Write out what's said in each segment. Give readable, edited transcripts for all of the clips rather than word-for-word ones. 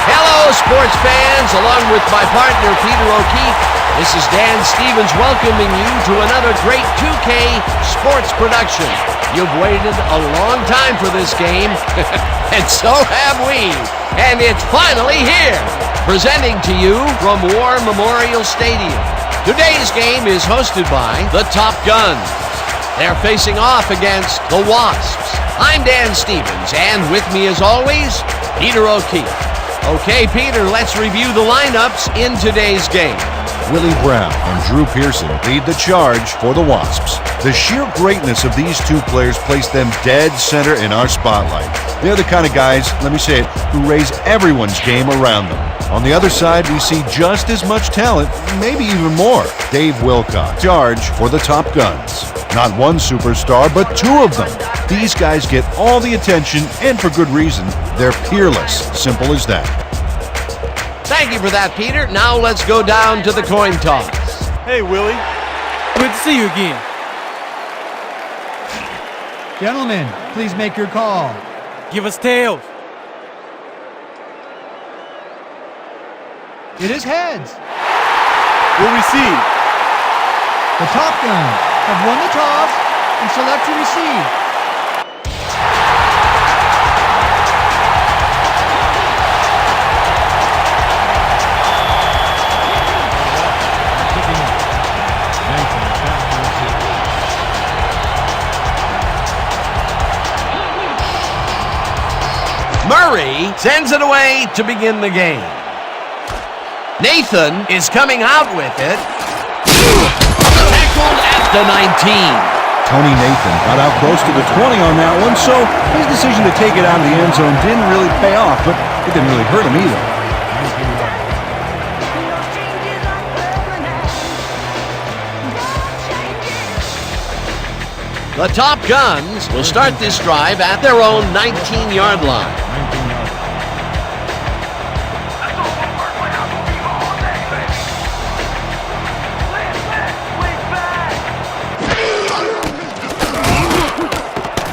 Hello, sports fans, along with my partner, Peter O'Keefe. This is Dan Stevens welcoming you to another great 2K sports production. You've waited a long time for this game, and so have we. And it's finally here, presenting to you from War Memorial Stadium. Today's game is hosted by the Top Guns. They're facing off against the Wasps. I'm Dan Stevens, and with me as always, Peter O'Keefe. Okay, Peter, let's review the lineups in today's game. Willie Brown and Drew Pearson lead the charge for the Wasps. The sheer greatness of these two players place them dead center in our spotlight. They're the kind of guys, let me say it, who raise everyone's game around them. On the other side, we see just as much talent, maybe even more. Dave Wilcox, charge for the Top Guns. Not one superstar, but two of them. These guys get all the attention, and for good reason. They're peerless. Simple as that. Thank you for that, Peter. Now let's go down to the coin toss. Hey, Willie. Good to see you again. Gentlemen, please make your call. Give us tails. It is heads. What we see? The Top Guns have won the toss and select to receive. Murray sends it away to begin the game. Nathan is coming out with it. Tackled at the 19. Tony Nathan got out close to the 20 on that one, so his decision to take it out of the end zone didn't really pay off, but it didn't really hurt him either. The Top Guns will start this drive at their own 19-yard line.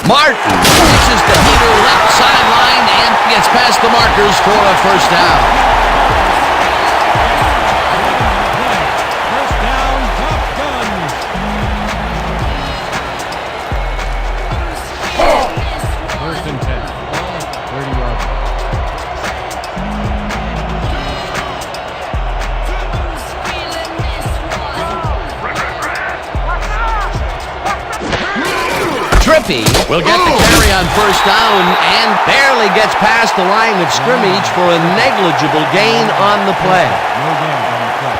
Martin uses the heater left sideline and gets past the markers for a first down. First down, Top Guns. First and 10. 30 yards. Trippy will get the carry on first down and barely gets past the line of scrimmage for a negligible gain on the play. No gain on the play.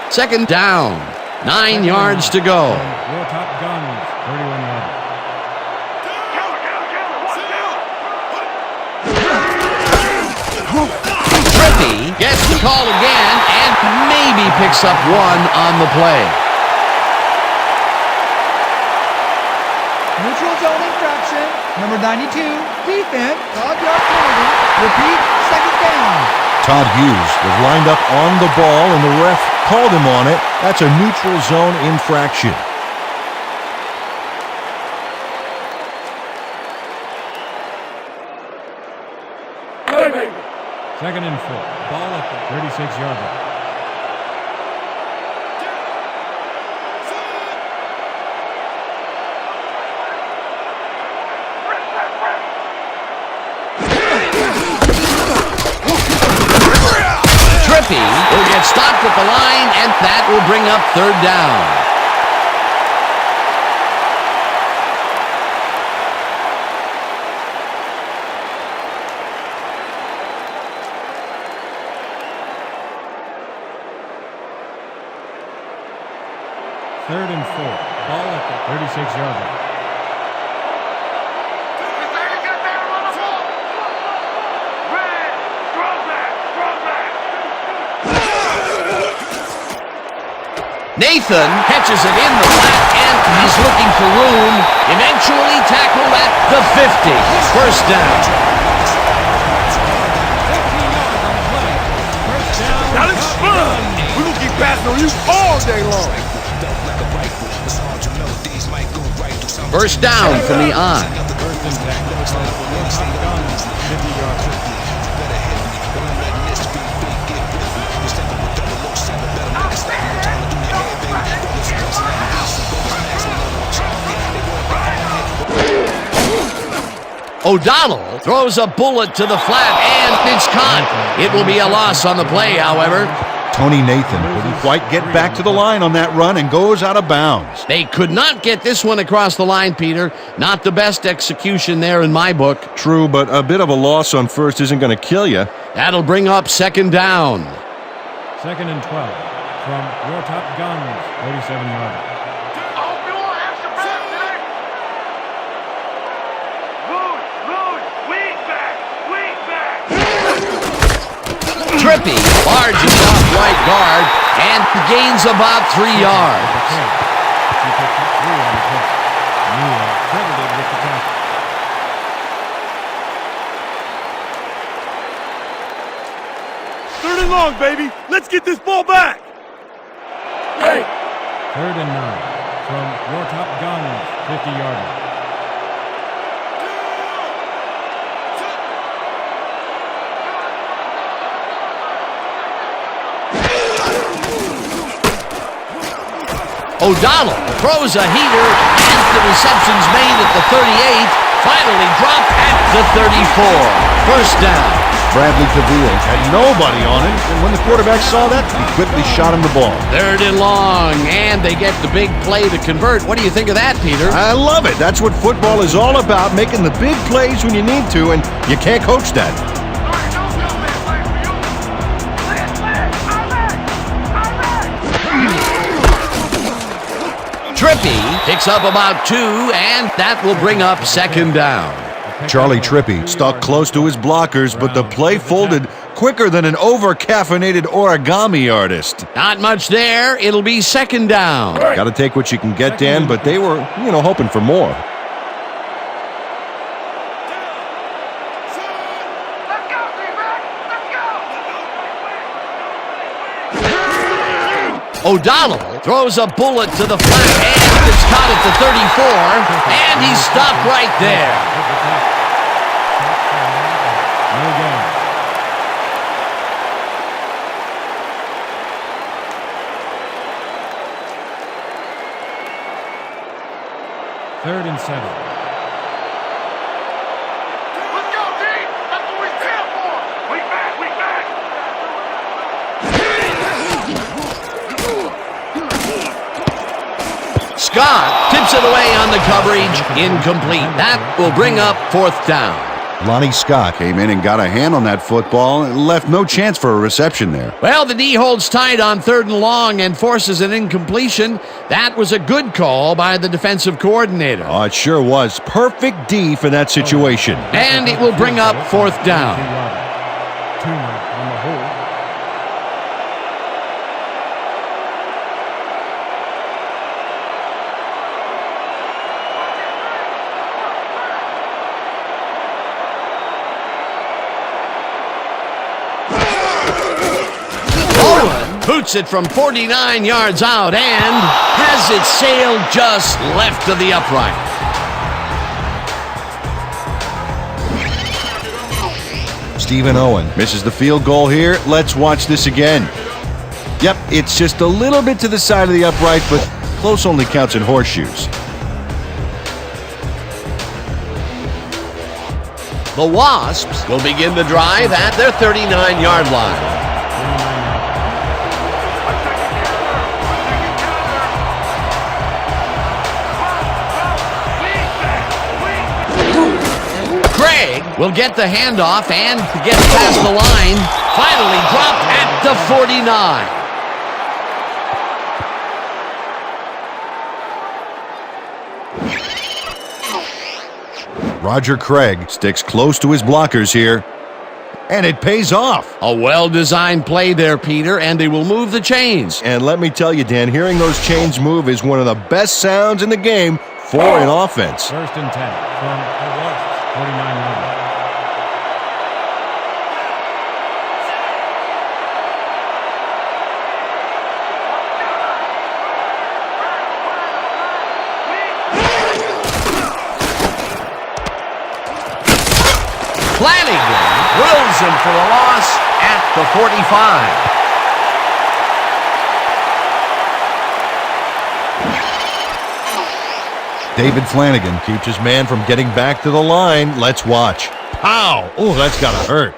Second down, 9 yards to go. Your Top Guns, 31 yards. Trippy gets the call again and maybe picks up one on the play. Neutral zone infraction. Number 92, defense, 5-yard penalty. Repeat, second down. Todd Hughes was lined up on the ball, and the ref called him on it. That's a neutral zone infraction. Second and 4. Ball at the 36-yard line. Trippy will get stopped at the line, and that will bring up third down. Third and 4. Ball at the 36-yard line. Nathan catches it in the flat, and he's looking for room. Eventually tackled at the 50. First down. Now let's run. We're going to keep passing on you all day long. First down from the I. First and 10. Guns, 50 yards. O'Donnell throws a bullet to the flat, and it's caught. It will be a loss on the play, however. Tony Nathan couldn't quite get back to the line on that run and goes out of bounds. They could not get this one across the line, Peter. Not the best execution there in my book. True, but a bit of a loss on first isn't going to kill you. That'll bring up second down. Second and 12 from your top guns, 47 yards. Trippy barges off right guard and gains about 3 yards. He picked up 3 on the play. You are credited with the tackle. Third and long, baby. Let's get this ball back. Hey. Third and 9 from your top guns, 50-yarder. O'Donnell throws a heater, and the reception's made at the 38, finally dropped at the 34. First down. Bradley Cavil had nobody on him, and when the quarterback saw that, he quickly shot him the ball. Third and long, and they get the big play to convert. What do you think of that, Peter? I love it. That's what football is all about, making the big plays when you need to, and you can't coach that. Trippy picks up about 2, and that will bring up second down. Charlie Trippy stuck close to his blockers, but the play folded quicker than an over-caffeinated origami artist. Not much there. It'll be second down. Got to take what you can get, Dan, but they were, hoping for more. O'Donnell throws a bullet to the flat, and it's caught at the 34, and he's stopped right there. No gain. Third and 7. Let's go, team. That's what we stand for. We back. Scott tips it away on the coverage. Incomplete. That will bring up fourth down. Lonnie Scott came in and got a hand on that football and left no chance for a reception there. Well, the D holds tight on third and long and forces an incompletion. That was a good call by the defensive coordinator. Oh, it sure was. Perfect D for that situation. And it will bring up fourth down. 2 on the hold. Boots it from 49 yards out and has it sailed just left of the upright. Stephen Owen misses the field goal here. Let's watch this again. Yep, it's just a little bit to the side of the upright, but close only counts in horseshoes. The Wasps will begin the drive at their 39-yard line. Will get the handoff and gets past the line. Finally dropped at the 49. Roger Craig sticks close to his blockers here, and it pays off. A well-designed play there, Peter, and they will move the chains. And let me tell you, Dan, hearing those chains move is one of the best sounds in the game for an offense. First and 10 from the Wasps, 49 yards. drills him for the loss at the 45. David Flanagan keeps his man from getting back to the line. Let's watch. Pow! Oh, that's got to hurt.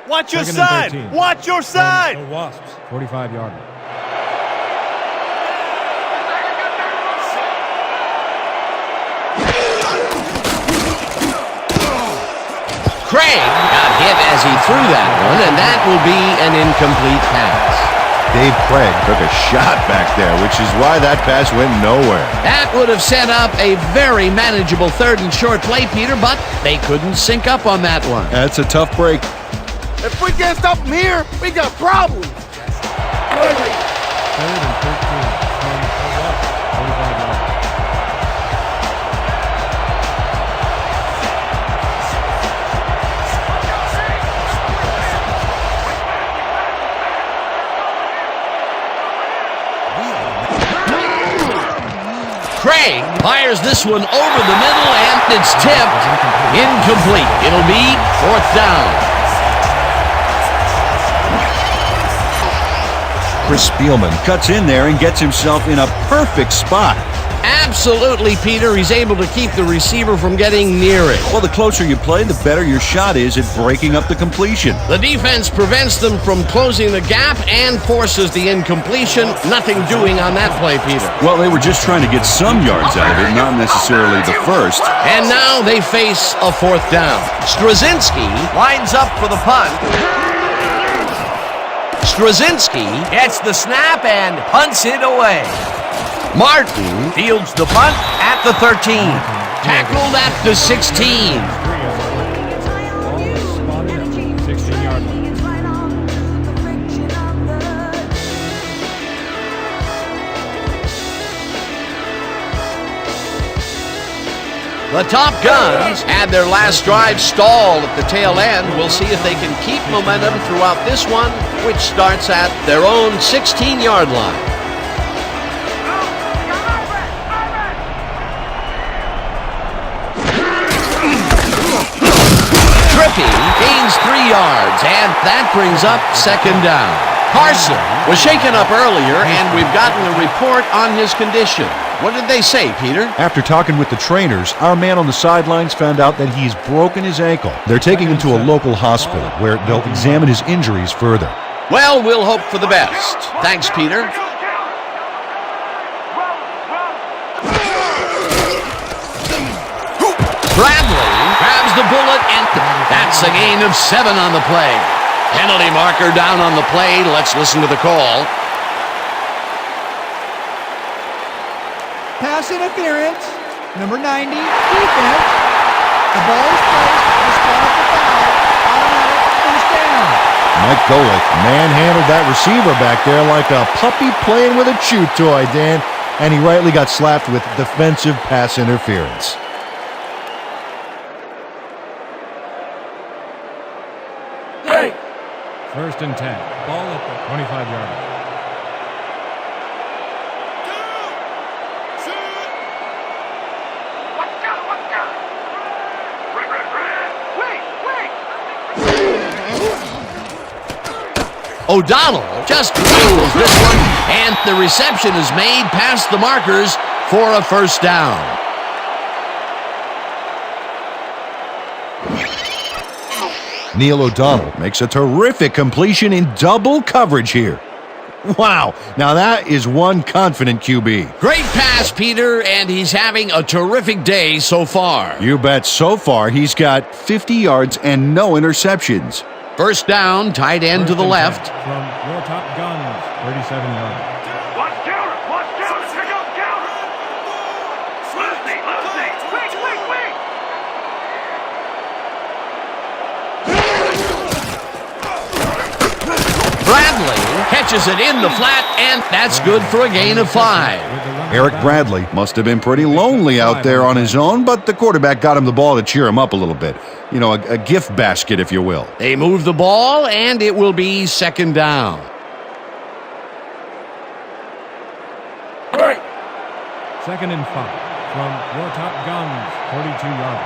Watch your Second and side. 13. Watch your side. The Wasps, 45-yarder. Craig got hit as he threw that one, and that will be an incomplete pass. Dave Craig took a shot back there, which is why that pass went nowhere. That would have set up a very manageable third and short play, Peter, but they couldn't sync up on that one. That's a tough break. If we can't stop them here, we got problems. Third and 13 from the Wasps, 45-yarder. Craig fires this one over the middle, and it's tipped. Incomplete. It'll be fourth down. Chris Spielman cuts in there and gets himself in a perfect spot. Absolutely, Peter. He's able to keep the receiver from getting near it. Well, the closer you play, the better your shot is at breaking up the completion. The defense prevents them from closing the gap and forces the incompletion. Nothing doing on that play, Peter. Well, they were just trying to get some yards out of it, not necessarily the first. And now they face a fourth down. Straczynski lines up for the punt. Straczynski gets the snap and punts it away. Martin fields the punt at the 13. Tackled at the 16. Ball is spotted at the 16-yard line. The Top Guns had their last drive stalled at the tail end. We'll see if they can keep momentum throughout this one, which starts at their own 16-yard line. Trippy gains 3 yards, and that brings up second down. Carson was shaken up earlier, and we've gotten a report on his condition. What did they say, Peter? After talking with the trainers, our man on the sidelines found out that he's broken his ankle. They're taking him to a local hospital where they'll examine his injuries further. Well, we'll hope for the best. Thanks, Peter. Bradley grabs the bullet, and that's a gain of 7 on the play. Penalty marker down on the play. Let's listen to the call. Pass interference, number 90, defense. The ball is placed at the spot of the foul. Automatic first down. Mike Golick manhandled that receiver back there like a puppy playing with a chew toy, Dan, and he rightly got slapped with defensive pass interference. First and 10. Ball at the 25-yard line. O'Donnell just throws this one, and the reception is made past the markers for a first down. Neil O'Donnell makes a terrific completion in double coverage here. Wow, now that is one confident QB. Great pass, Peter, and he's having a terrific day so far. You bet. So far, he's got 50 yards and no interceptions. First down, tight end to the left. From your Top Guns, 37 yards. Watch counter. Watch counter. Pick up counter. Lucy. Wait. Bradley catches it in the flat, and that's good for a gain of 5. Eric Bradley must have been pretty lonely out there on his own, but the quarterback got him the ball to cheer him up a little bit. You know, a gift basket, if you will. They move the ball, and it will be second down. Second and 5 from your Top Guns, 42 yards.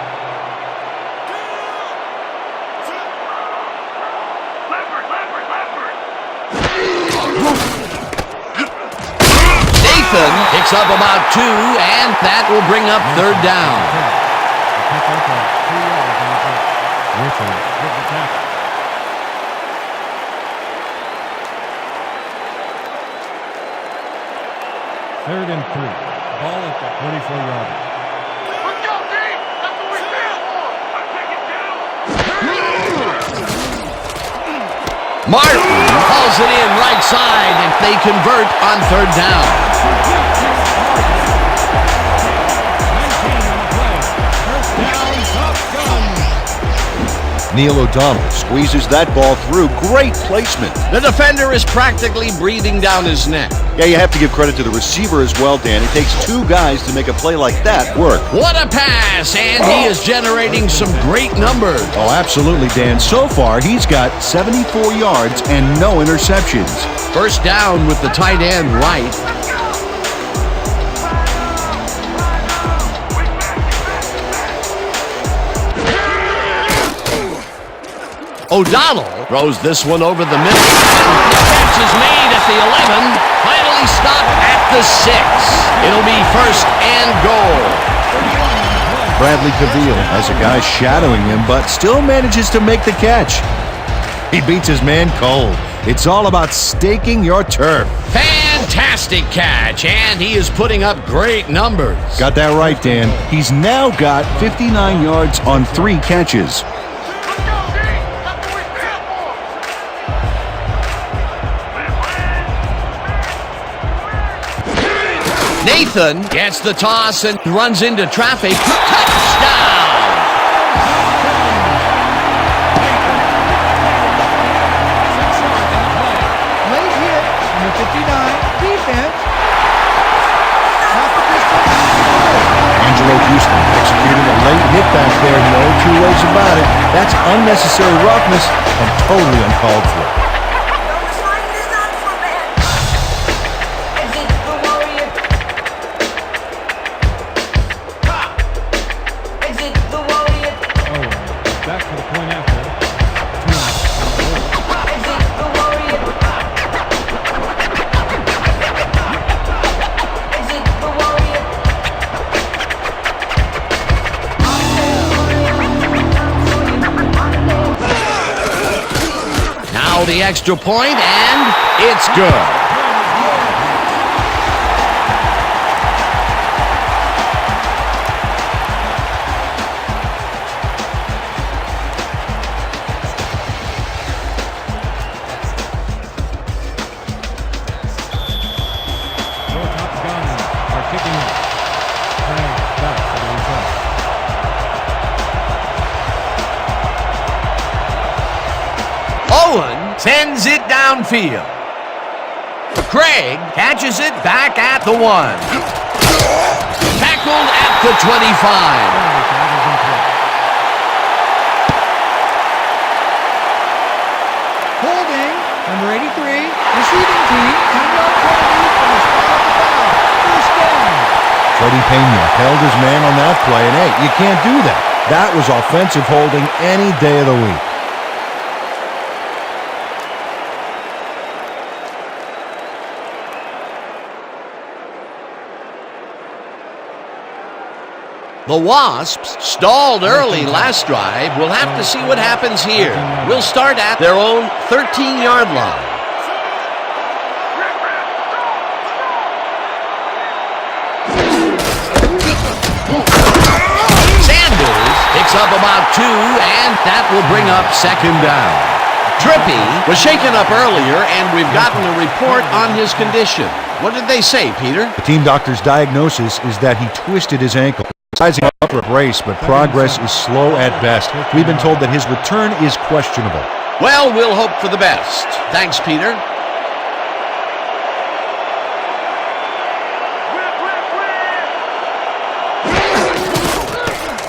Nathan picks up about 2, and that will bring up third down. Pick up 2 yards on the pitch. Richard with the tackle. Third and 3. Ball at the 44-yard line. Martin hauls it in right side, and they convert on third down. 19 on the play. First down, Top Gun. Neil O'Donnell squeezes that ball through. Great placement. The defender is practically breathing down his neck. Yeah, you have to give credit to the receiver as well, Dan. It takes 2 guys to make a play like that work. What a pass, and he is generating some great numbers. Oh, absolutely, Dan. So far, he's got 74 yards and no interceptions. First down with the tight end right. O'Donnell throws this one over the middle. The catch is made at the 11. Finally stopped at the 6. It'll be first and goal. Bradley Cavil has a guy shadowing him, but still manages to make the catch. He beats his man cold. It's all about staking your turf. Fantastic catch, and he is putting up great numbers. Got that right, Dan. He's now got 59 yards on 3 catches. Nathan gets the toss and runs into traffic. Touchdown! Late hit, number 59, defense. Half the distance. Angelo Houston executed a late hit back there. No 2 ways about it. That's unnecessary roughness and totally uncalled for. Back for the point after. 2 Now the extra point, and it's good. Owen sends it downfield. Craig catches it back at the 1. Tackled at the 25. Holding, number 83, receiving team, coming up penalty from the spot of the foul. First down. Freddie Pena held his man on that play, and hey, you can't do that. That was offensive holding any day of the week. The Wasps stalled early last drive. We'll have to see what happens here. We'll start at their own 13-yard line. Sanders picks up about 2, and that will bring up second down. Drippy was shaken up earlier, and we've gotten a report on his condition. What did they say, Peter? The team doctor's diagnosis is that he twisted his ankle. Sizing up for a brace, but progress is slow at best. We've been told that his return is questionable. Well, we'll hope for the best. Thanks, Peter.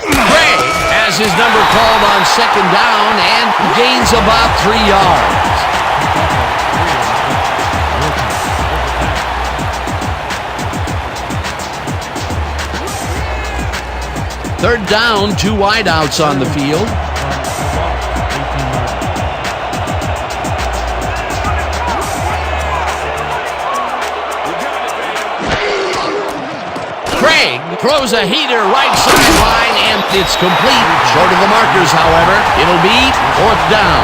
Craig has his number called on second down and gains about 3 yards. Third down, 2 wideouts on the field. throws a heater right sideline, and it's complete. Short of the markers, however. It'll be fourth down.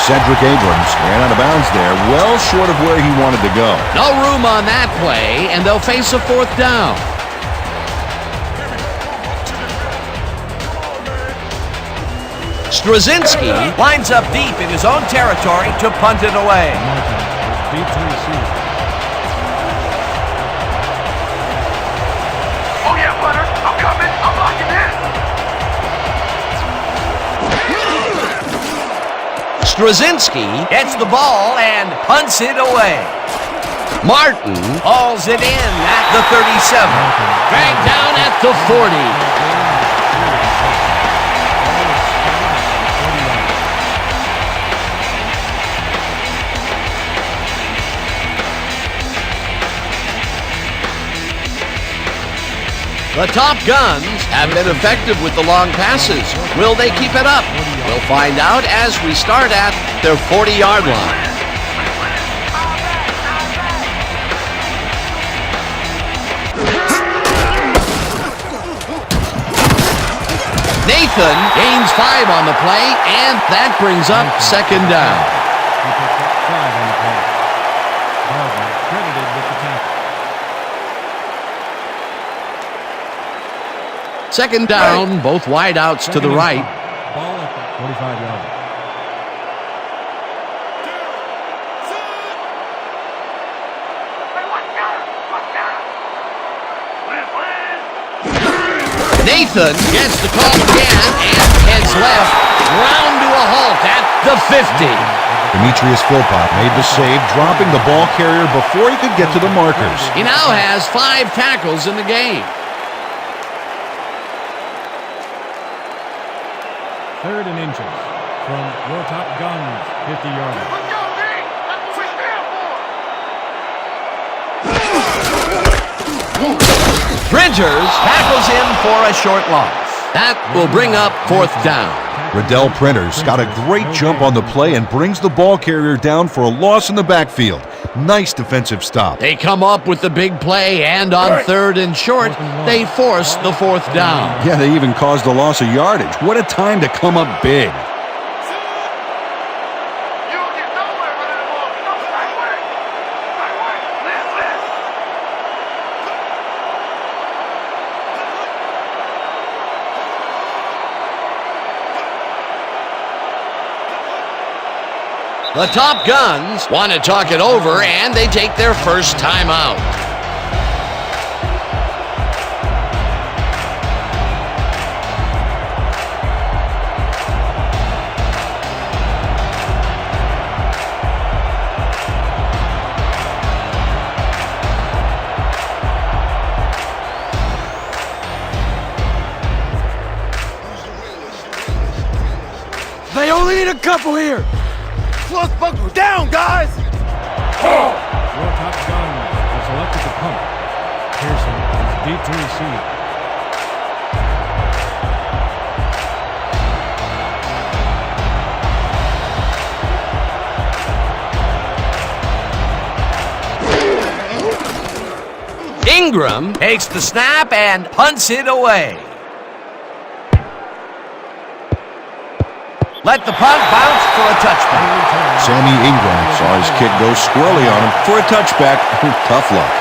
Cedric Abrams ran out of bounds there, well short of where he wanted to go. No room on that play, and they'll face a fourth down. Straczynski lines up deep in his own territory to punt it away. Deep to receive. Oh yeah, Butter. I'm coming. I'm locking in. Straczynski gets the ball and punts it away. Martin hauls it in at the 37. Dragged down at the 40. The Top Guns have been effective with the long passes. Will they keep it up? We'll find out as we start at their 40-yard line. Nathan gains 5 on the play, and that brings up second down. He picks up 5 on the play. Baldwin credited with the tackle. Second down, both wideouts to the right. Ball at the 45-yard line. Nathan gets the call again and heads left, round to a halt at the 50. Demetrius Philpott made the save, dropping the ball carrier before he could get to the markers. He now has 5 tackles in the game. Third and inches from your Top Guns 50-yard line. Let's go, D. That's what we stand for. Printers tackles him for a short loss. That will bring up fourth down. Riddell Printers got a great jump on the play and brings the ball carrier down for a loss in the backfield. Nice defensive stop. They come up with the big play, and on third and short, they force the fourth down. Yeah, they even caused a loss of yardage. What a time to come up big. You don't get nowhere running the ball. No, right way. Right way. Left. The Top Guns want to talk it over, and they take their first time out. They only need a couple here. Let's buckle down, guys. Your Top Guns have selected the punt. Pearson is deep to receive. Ingram takes the snap and punts it away. Let the punt bounce for a touchback. Sammy Ingram saw his kick go squirrely on him for a touchback. Tough luck.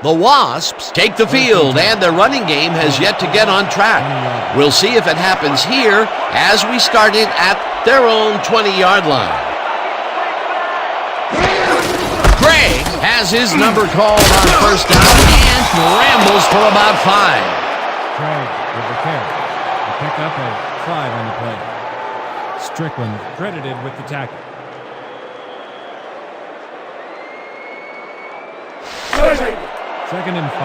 The Wasps take the field, and their running game has yet to get on track. We'll see if it happens here as we start it at their own 20-yard line. Craig has his number called on first down and rambles for about 5. Craig with the carry. The pickup of 5 on the play. Strickland credited with the tackle. Second and 5.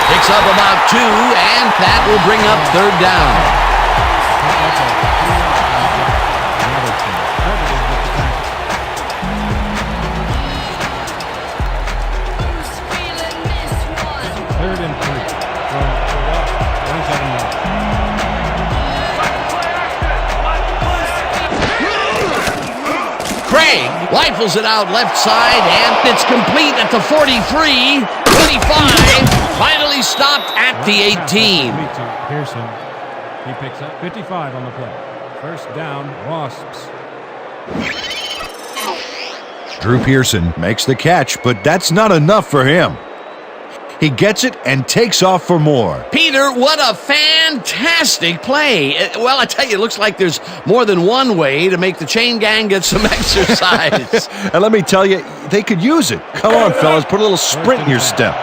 Picks up about 2, and that will bring up third down. Rifles it out left side, and it's complete at the 43, 25, finally stopped at the 18. Pearson, he picks up 55 on the play. First down, Wasps. Drew Pearson makes the catch, but that's not enough for him. He gets it and takes off for more. Peter, what a fantastic play. Well, I tell you, it looks like there's more than one way to make the chain gang get some exercise. And let me tell you, they could use it. Come on, fellas, put a little sprint in your step.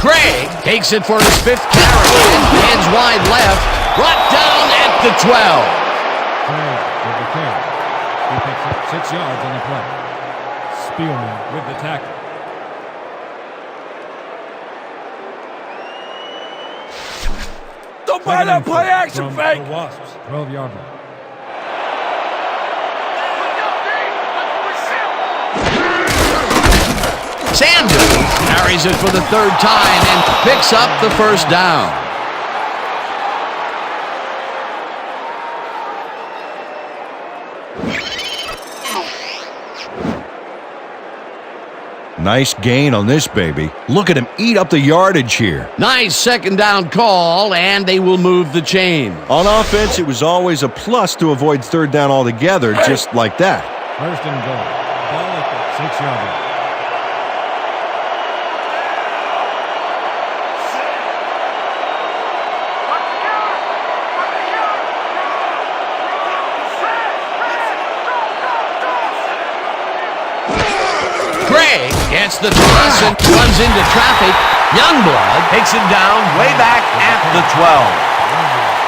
Craig takes it for his fifth carry, hands wide left, brought down at the 12. Craig with the carry. He picks up 6 yards on the play. Spielman with the tackle. Don't buy that play action fake. The Wasps, 12-yard line. Sanders carries it for the third time and picks up the first down. Nice gain on this baby. Look at him eat up the yardage here. Nice second down call, and they will move the chain. On offense, it was always a plus to avoid third down altogether, just like that. First and goal. Ball at the 6-yard line. Craig gets the toss and runs into traffic. Youngblood takes it down way back at the 12.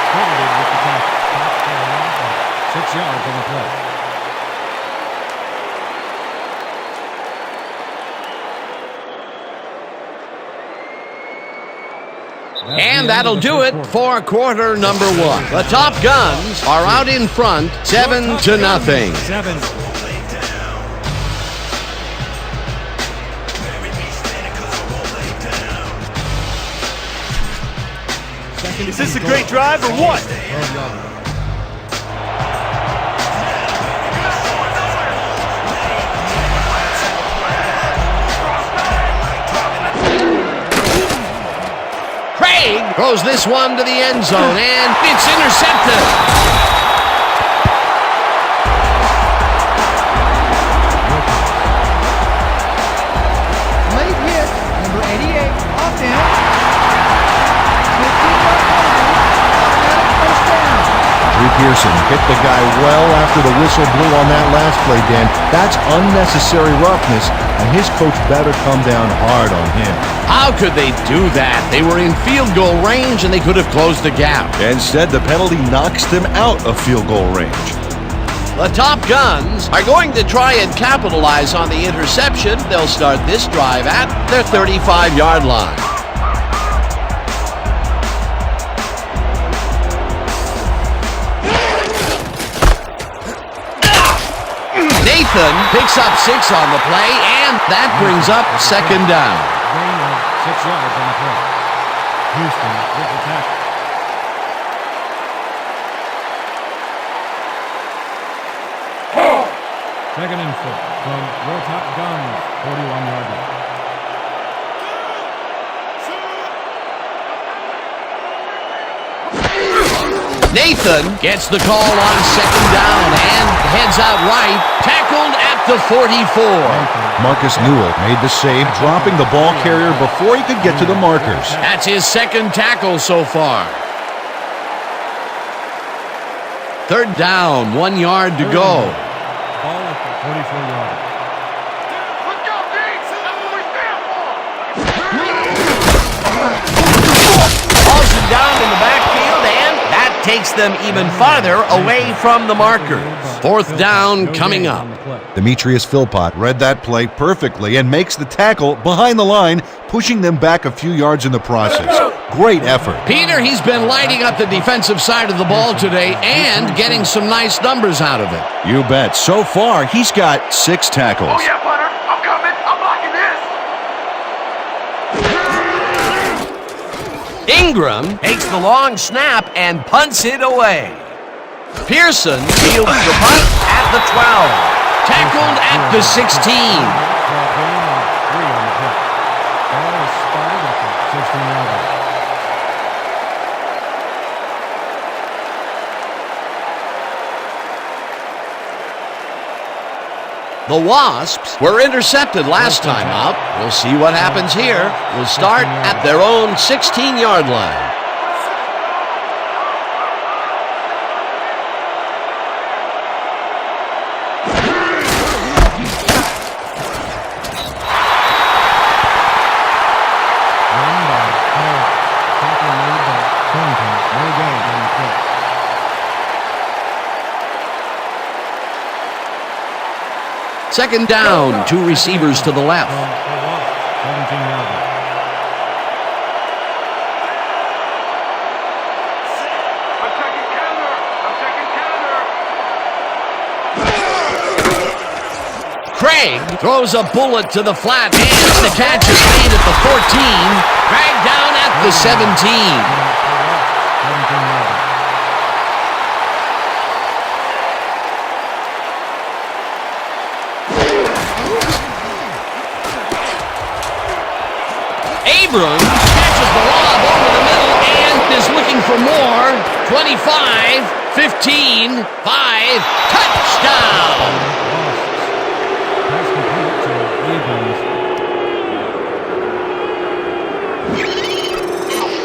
Credited with the tackle. 6 yards on the play. And that'll do it for quarter number 1. The Top Guns are out in front, 7-0. 7. Is this a great drive or what? Craig throws this one to the end zone, and it's intercepted. Late hit, number 88, offense. Drew Pearson hit the guy well after the whistle blew on that last play, Dan. That's unnecessary roughness, and his coach better come down hard on him. How could they do that? They were in field goal range, and they could have closed the gap. Instead, the penalty knocks them out of field goal range. The Top Guns are going to try and capitalize on the interception. They'll start this drive at their 35-yard line. Nathan picks up 6 on the play, and that brings up second down. Gain of 6 yards on the play. Houston with the tackle. Second and 4 from your Top Guns, 41-yard line. Nathan gets the call on second down and heads out right, tackled at the 44. Marcus Newell made the save, dropping the ball carrier before he could get to the markers. That's his second tackle so far. Third down, 1 yard to go. Ball at the 44-yard line. Hauls it down in the backfield, and that takes them even farther away from the markers. Fourth down coming up. Demetrius Philpott read that play perfectly and makes the tackle behind the line, pushing them back a few yards in the process. Great effort. Peter, he's been lighting up the defensive side of the ball today and getting some nice numbers out of it. You bet. So far, he's got 6 tackles. Oh yeah, Bunner. I'm coming. I'm blocking. Ingram takes the long snap and punts it away. Pearson fields the punt at the 12. Tackled at the 16. The Wasps were intercepted last time out. We'll see what happens here. We'll start at their own 16-yard line. Second down, two receivers to the left. Craig throws a bullet to the flat, and the catch is made at the 14, dragged down at the 17. Abrams catches the lob over the middle and is looking for more. 25, 15, 5, touchdown!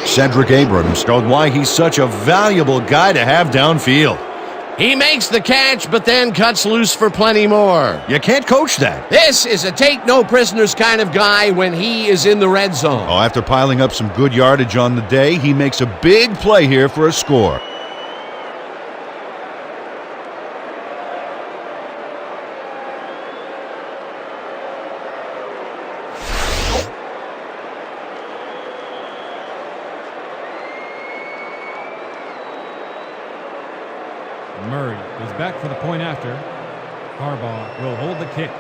Cedric Abrams showed why he's such a valuable guy to have downfield. He makes the catch, but then cuts loose for plenty more. You can't coach that. This is a take-no-prisoners kind of guy when he is in the red zone. Oh, after piling up some good yardage on the day, he makes a big play here for a score. Murray is back for the point after. Harbaugh will hold the kick.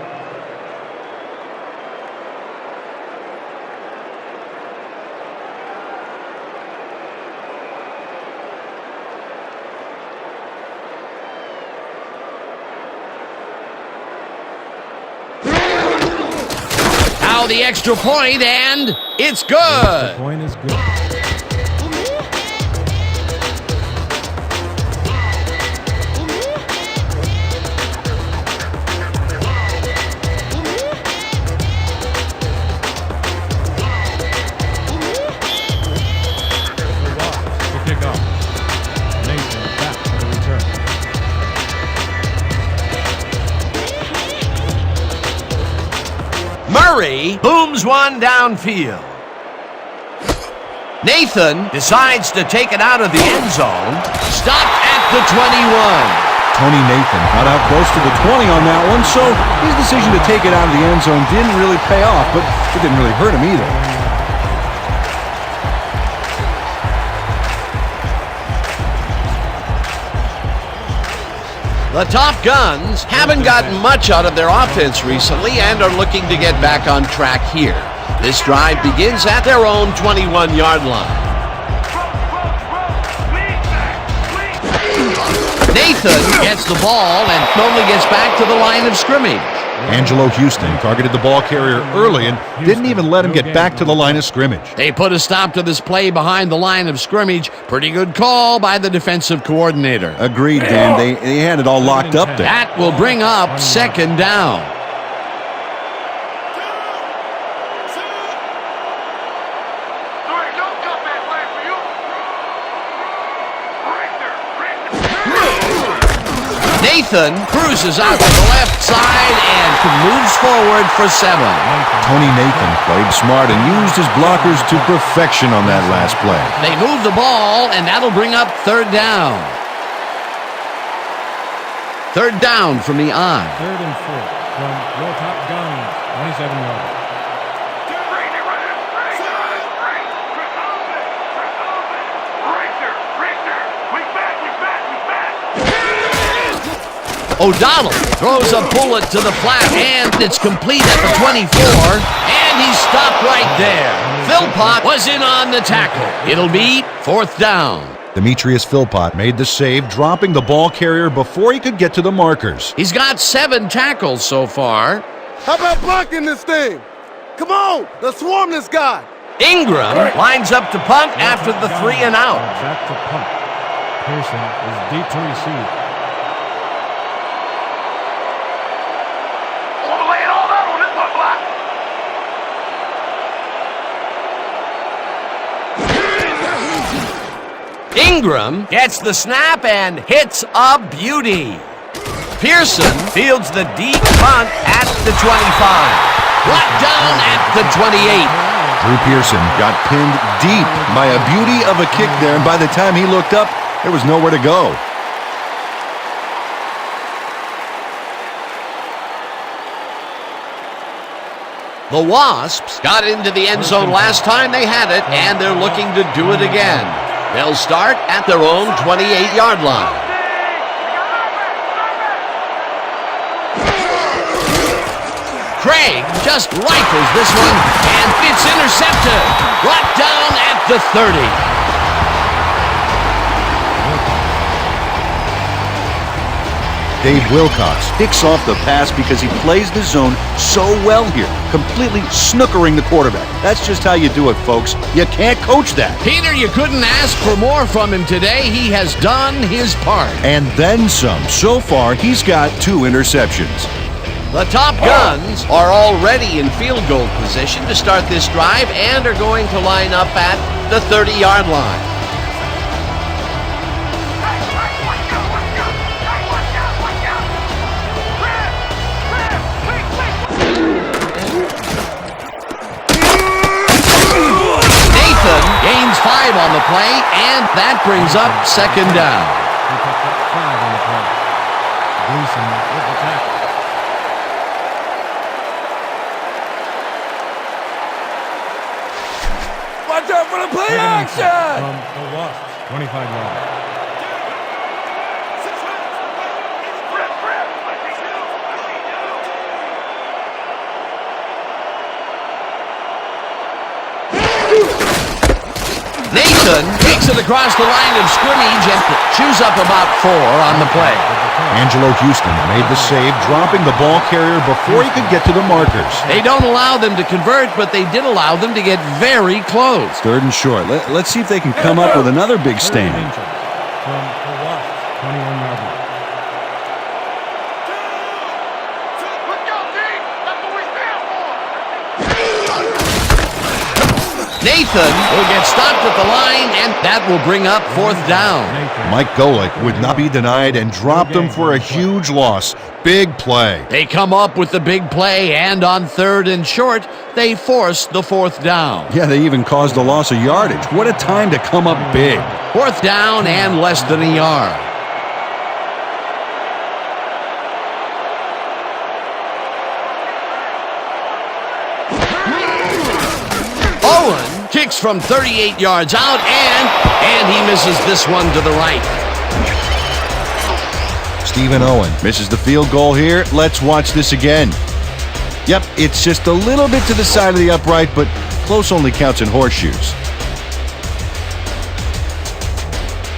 Now the extra point, and it's good. The extra point is good. Murray booms one downfield. Nathan decides to take it out of the end zone. Stopped at the 21. Tony Nathan got out close to the 20 on that one, so his decision to take it out of the end zone didn't really pay off, but it didn't really hurt him either. The Top Guns haven't gotten much out of their offense recently and are looking to get back on track here. This drive begins at their own 21-yard line. Nathan gets the ball and only gets back to the line of scrimmage. Angelo Houston targeted the ball carrier early and didn't even let him get back to the line of scrimmage. They put a stop to this play behind the line of scrimmage. Pretty good call by the defensive coordinator. Agreed, Dan. They had it all locked up there. That will bring up second down. Nathan cruises out to the left side and moves forward for 7. Tony Nathan played smart and used his blockers to perfection on that last play. They move the ball, and that'll bring up third down. Third down from the I. Third and 4 from your Top Guns, 27 yards. O'Donnell throws a bullet to the flat, and it's complete at the 24, and he's stopped right there. Philpott was in on the tackle. It'll be 4th down. Demetrius Philpott made the save, dropping the ball carrier before he could get to the markers. He's got 7 tackles so far. How about blocking this thing? Come on, let's swarm this guy. Ingram lines up to punt after the 3 and out. Back to punt. Pearson is deep to receive. Ingram gets the snap and hits a beauty. Pearson fields the deep punt at the 25. Brought down at the 28. Drew Pearson got pinned deep by a beauty of a kick there, and by the time he looked up, there was nowhere to go. The Wasps got into the end zone last time they had it, and they're looking to do it again. They'll start at their own 28-yard line. Craig just rifles this one, and it's intercepted. Brought down at the 30. Dave Wilcox picks off the pass because he plays the zone so well here, completely snookering the quarterback. That's just how you do it, folks. You can't coach that. Peter, you couldn't ask for more from him today. He has done his part. And then some. So far, he's got 2 interceptions. The Top Guns are already in field goal position to start this drive and are going to line up at the 30-yard line. Gains 5 on the play, and that brings up 2nd down. He picked up 5 on the play. Gleason with the tackle. Watch out for the play action! From the Wasps, 25 yards. Nathan takes it across the line of scrimmage and chews up about 4 on the play. Angelo Houston made the save, dropping the ball carrier before he could get to the markers. They don't allow them to convert, but they did allow them to get very close. 3rd and short. Let's see if they can come up with another big stand. From the Wasps, 21-yard line. Nathan will get stopped at the line, and that will bring up 4th down. Mike Golick would not be denied and dropped them for a huge loss. Big play. They come up with the big play, and on 3rd and short, they force the 4th down. Yeah, they even caused a loss of yardage. What a time to come up big. 4th down and less than a yard. Owen kicks from 38 yards out, and he misses this one to the right. Stephen Owen misses the field goal here. Let's watch this again. Yep, it's just a little bit to the side of the upright, but close only counts in horseshoes.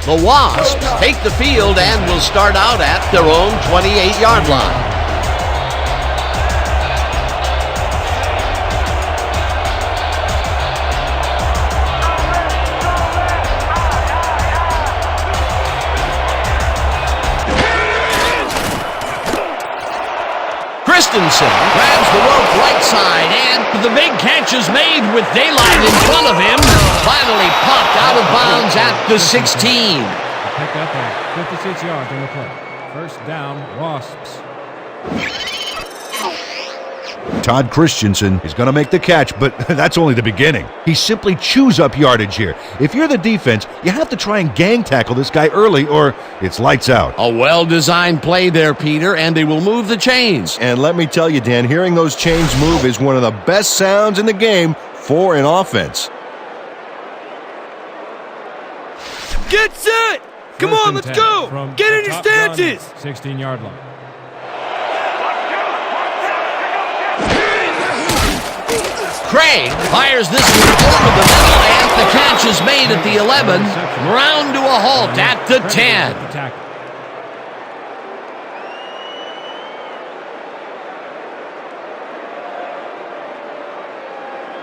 The Wasps take the field and will start out at their own 28-yard line. Christensen grabs the rope right side, and the big catch is made with daylight in front of him. Finally popped out of bounds at the 16. Pick up at 56 yards on the play. 1st down, Wasps. Todd Christensen is going to make the catch, but that's only the beginning. He simply chews up yardage here. If you're the defense, you have to try and gang tackle this guy early, or it's lights out. A well-designed play there, Peter, and they will move the chains. And let me tell you, Dan, hearing those chains move is one of the best sounds in the game for an offense. Get set! Come on, let's go! Get in your stances! 16-yard line. Craig fires this one over the middle, and the catch is made at the 11. Ground to a halt at the 10.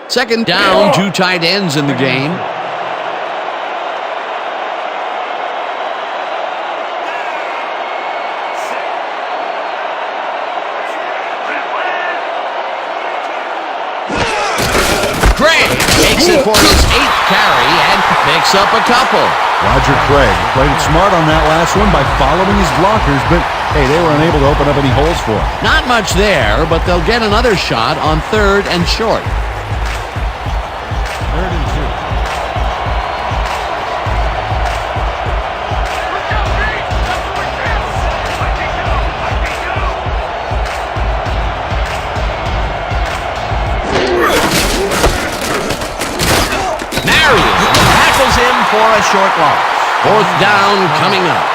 Second down, 2 tight ends in the game. Craig takes it for his 8th carry and picks up a couple. Roger Craig played it smart on that last one by following his blockers, but hey, they were unable to open up any holes for him. Not much there, but they'll get another shot on 3rd and short. 3rd and 2. Tackles him for a short loss. 4th down coming up.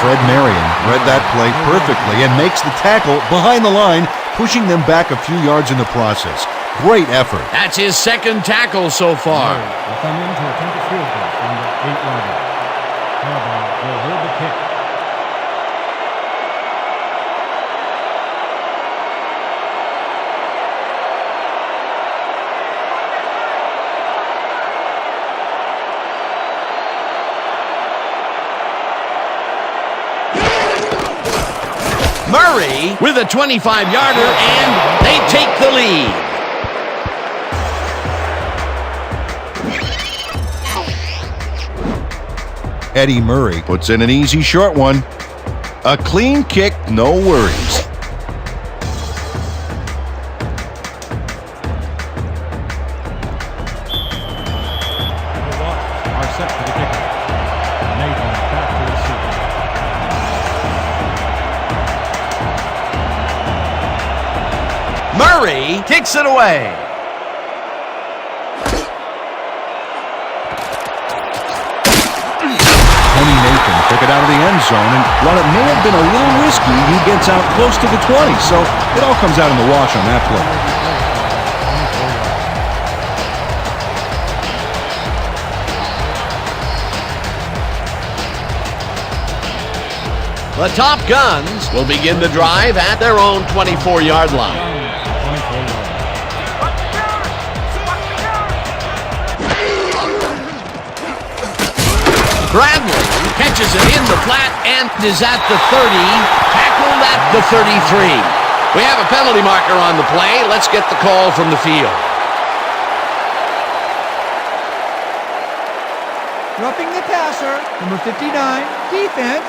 Fred Marion read that play perfectly and makes the tackle behind the line, pushing them back a few yards in the process. Great effort. That's his 2nd tackle so far. Will come in to attempt a field goal from the 8-yard line. Harbaugh will hold the kick. Murray with a 25-yarder, and they take the lead. Eddie Murray puts in an easy short one. A clean kick, no worries. The Wasps are set for the kicker. Nathan back to his seat. Murray kicks it away. Tony Nathan took it out of the end zone, and while it may have been a little risky, he gets out close to the 20, so it all comes out in the wash on that play. The Top Guns will begin the drive at their own 24-yard line. Bradley catches it in the flat and is at the 30, tackled at the 33. We have a penalty marker on the play. Let's get the call from the field. Roughing the passer, number 59, defense.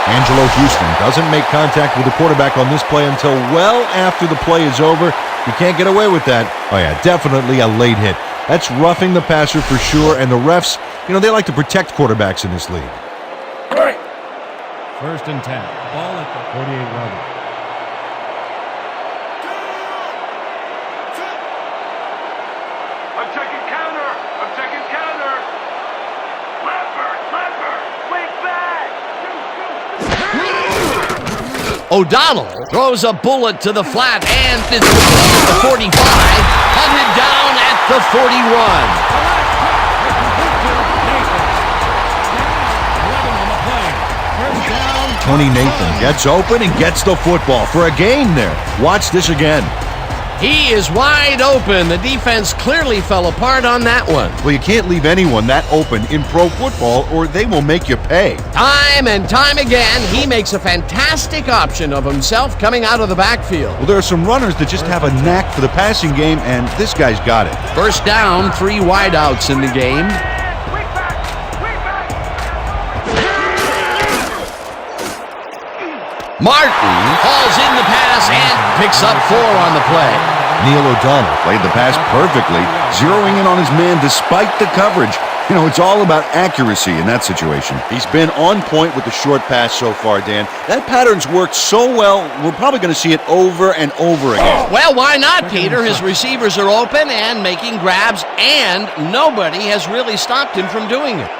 Angelo Houston doesn't make contact with the quarterback on this play until well after the play is over. You can't get away with that. Oh yeah, definitely a late hit. That's roughing the passer for sure, and the refs, they like to protect quarterbacks in this league. 1st and 10. Ball at the 48-yard line. I'm checking counter. I'm checking counter. Leopard, swing back. O'Donnell throws a bullet to the flat, and it's at the 45, hunted down at the 41. Tony Nathan gets open and gets the football for a gain there. Watch this again. He is wide open. The defense clearly fell apart on that one. Well, you can't leave anyone that open in pro football or they will make you pay. Time and time again, he makes a fantastic option of himself coming out of the backfield. Well, there are some runners that just have a knack for the passing game, and this guy's got it. 1st down, 3 wideouts in the game. Martin hauls in the pass and picks up 4 on the play. Neil O'Donnell played the pass perfectly, zeroing in on his man despite the coverage. It's all about accuracy in that situation. He's been on point with the short pass so far, Dan. That pattern's worked so well, we're probably going to see it over and over again. Well, why not, Peter? His receivers are open and making grabs, and nobody has really stopped him from doing it.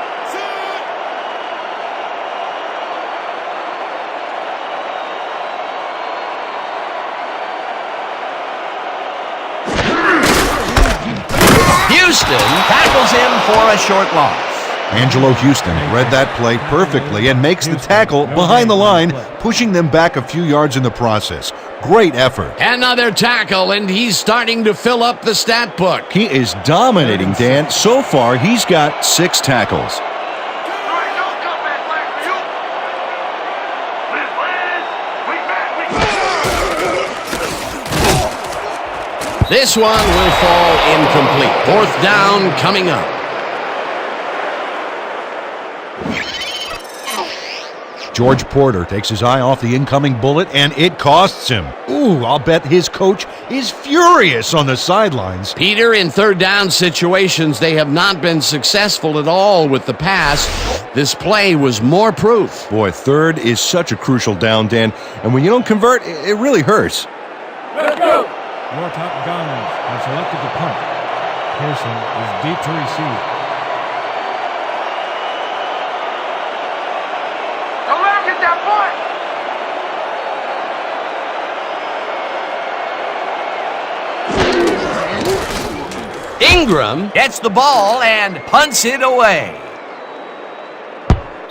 for a short loss. Angelo Houston read that play perfectly and makes the tackle behind the line, pushing them back a few yards in the process. Great effort. Another tackle, and he's starting to fill up the stat book. He is dominating, Dan. So far, he's got 6 tackles. This one will fall incomplete. 4th down coming up. George Porter takes his eye off the incoming bullet, and it costs him. Ooh, I'll bet his coach is furious on the sidelines. Peter, in 3rd down situations, they have not been successful at all with the pass. This play was more proof. Boy, 3rd is such a crucial down, Dan, and when you don't convert, it really hurts. Your top gunners have selected the punt. Pearson is deep to receive. Ingram gets the ball and punts it away.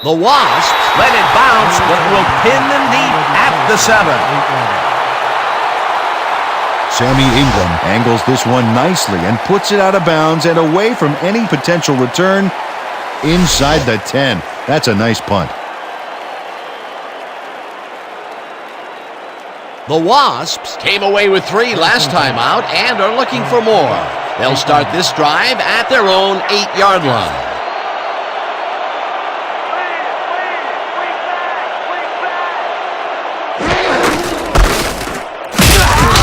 The Wasps let it bounce, but will pin them deep at the 7. Sammy Ingram angles this one nicely and puts it out of bounds and away from any potential return inside the 10. That's a nice punt. The Wasps came away with 3 last time out and are looking for more. They'll start this drive at their own 8-yard line.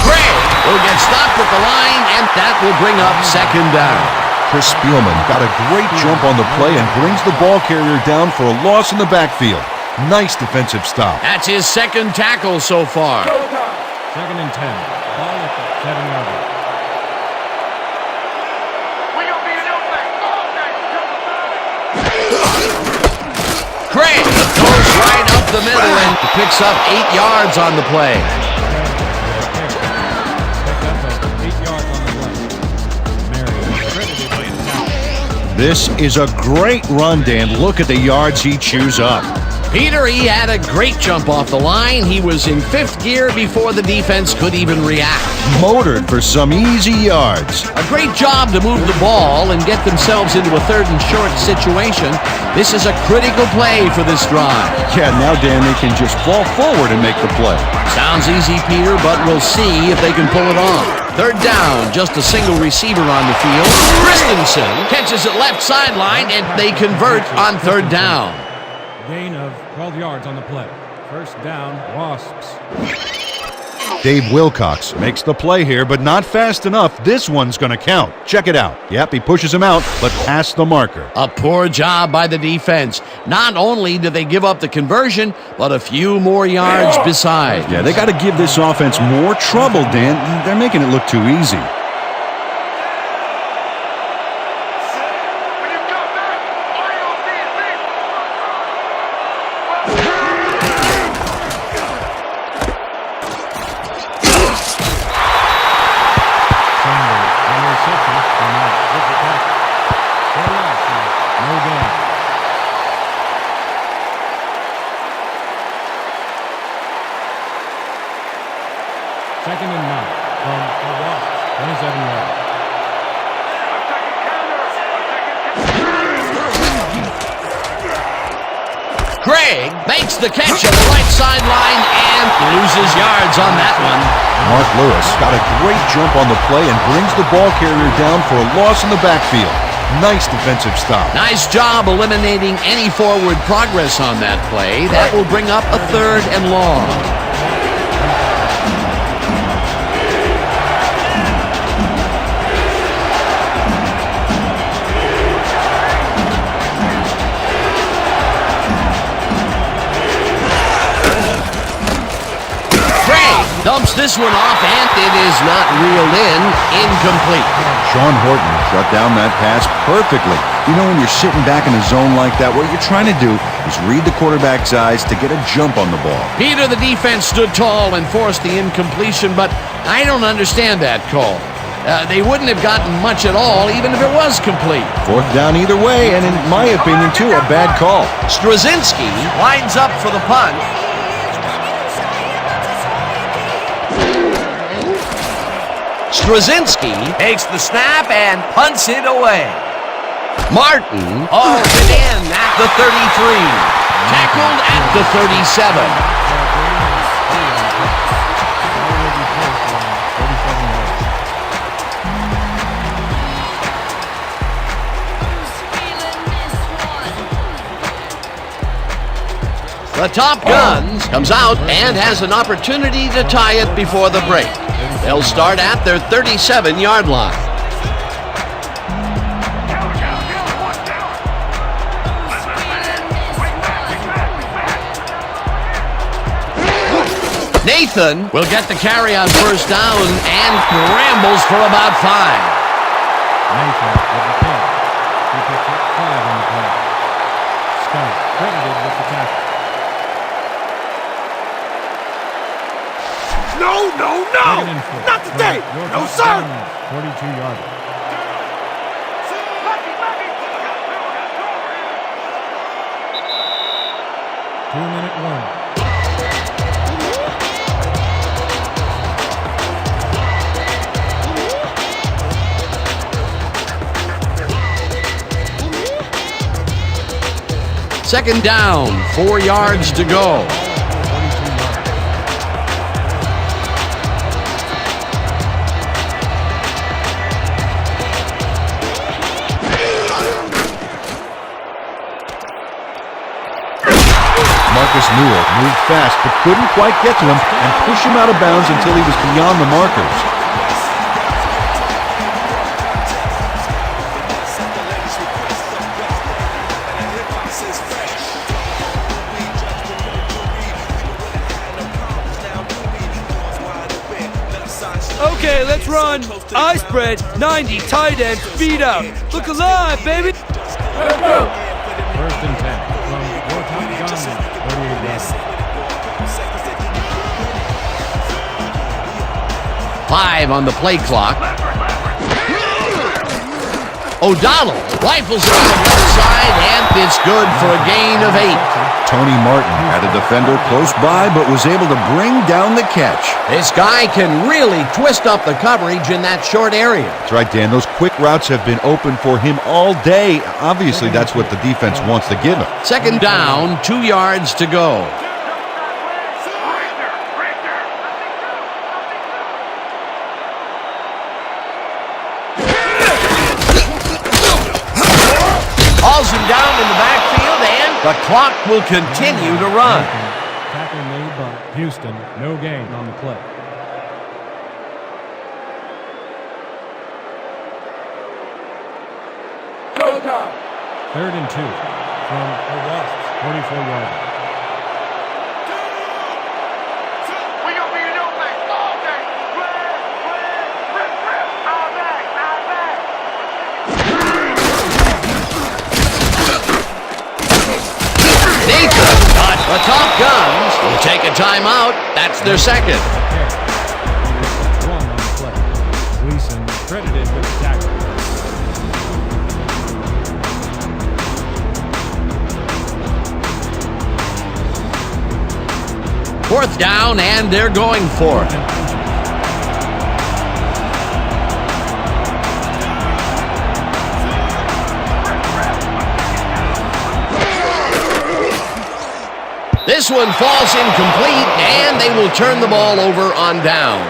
Gray will get stopped at the line, and that will bring up 2nd down. Chris Spielman got a great jump on the play and brings the ball carrier down for a loss in the backfield. Nice defensive stop. That's his 2nd tackle so far. 2nd and 10. Ball at the 7-yard line. Craig goes right up the middle and picks up 8 yards on the play. This is a great run, Dan. Look at the yards he chews up. Peter, he had a great jump off the line. He was in 5th gear before the defense could even react. Motored for some easy yards. A great job to move the ball and get themselves into a 3rd and short situation. This is a critical play for this drive. Yeah, now, Dan, they can just fall forward and make the play. Sounds easy, Peter, but we'll see if they can pull it off. 3rd down, just a single receiver on the field. Christensen catches it left sideline, and they convert on 3rd down. Gain of 12 yards on the play. 1st down, Wasps. Dave Wilcox makes the play here, but not fast enough. This one's going to count. Check it out. Yep, he pushes him out, but past the marker. A poor job by the defense. Not only did they give up the conversion, but a few more yards besides. Yeah, they got to give this offense more trouble, Dan. They're making it look too easy. Craig makes the catch at the right sideline and loses yards on that one. Mark Lewis got a great jump on the play and brings the ball carrier down for a loss in the backfield. Nice defensive stop. Nice job eliminating any forward progress on that play. That will bring up a 3rd and long. Dumps this one off, and it is not reeled in. Incomplete. Sean Horton shut down that pass perfectly. You know, when you're sitting back in a zone like that, what you're trying to do is read the quarterback's eyes to get a jump on the ball. Peter, the defense stood tall and forced the incompletion, but I don't understand that call. They wouldn't have gotten much at all, even if it was complete. Fourth down either way, and in my opinion, too, a bad call. Straczynski lines up for the punt. Straczynski takes the snap and punts it away. Martin hauls it in at the 33. Tackled at the 37. The Top Guns comes out and has an opportunity to tie it before the break. They'll start at their 37-yard line. Nathan will get the carry on first down and rambles for about 5. Nathan with the pick. He picked up 5 on the play. Scott credited with the tackle. No! Not today! No, sir! 42-yarder. Two-minute warning. Second down, 4 yards to go. Marcus Newell moved fast but couldn't quite get to him and push him out of bounds until he was beyond the markers. Okay, let's run. I spread, 90, tight end, feet out. Look alive, baby. Let's go. First and 10 from your Top Guns, 38 yards. 5 on the play clock. O'Donnell rifles it on the left side, and it's good for a gain of 8. Tony Martin had a defender close by but was able to bring down the catch. This guy can really twist up the coverage in that short area. That's right, Dan. Those quick routes have been open for him all day. Obviously, that's what the defense wants to give him. Second down, 2 yards to go. Hauls him down in the backfield, and the clock will continue to run. Tackle made by Houston. No gain on the play. Third and 2 from the Wasps, 44-yarder. The Top Guns will take a timeout. That's their second. 1 on the play. Gleason credited with the tackle. Fourth down, and they're going for it. This one falls incomplete, and they will turn the ball over on downs.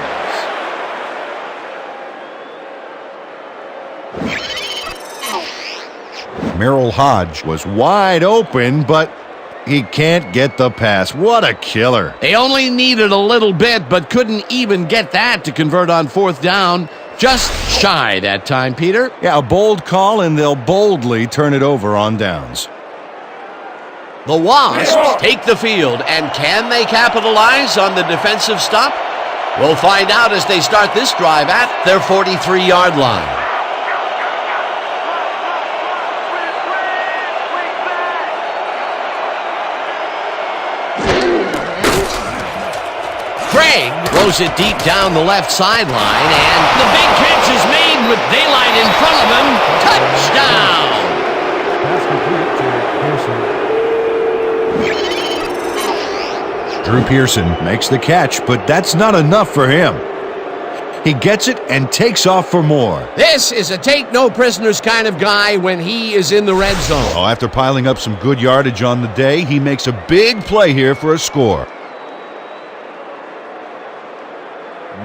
Merrill Hodge was wide open, but he can't get the pass. What a killer. They only needed a little bit, but couldn't even get that to convert on fourth down. Just shy that time, Peter. Yeah, a bold call, and they'll boldly turn it over on downs. The Wasps take the field, and can they capitalize on the defensive stop? We'll find out as they start this drive at their 43-yard line. Craig throws it deep down the left sideline, and the big catch is made with daylight in front of him. Touchdown! Pass complete to Pearson. Drew Pearson makes the catch, but that's not enough for him. He gets it and takes off for more. This is a take-no-prisoners kind of guy when he is in the red zone. Oh, after piling up some good yardage on the day, he makes a big play here for a score.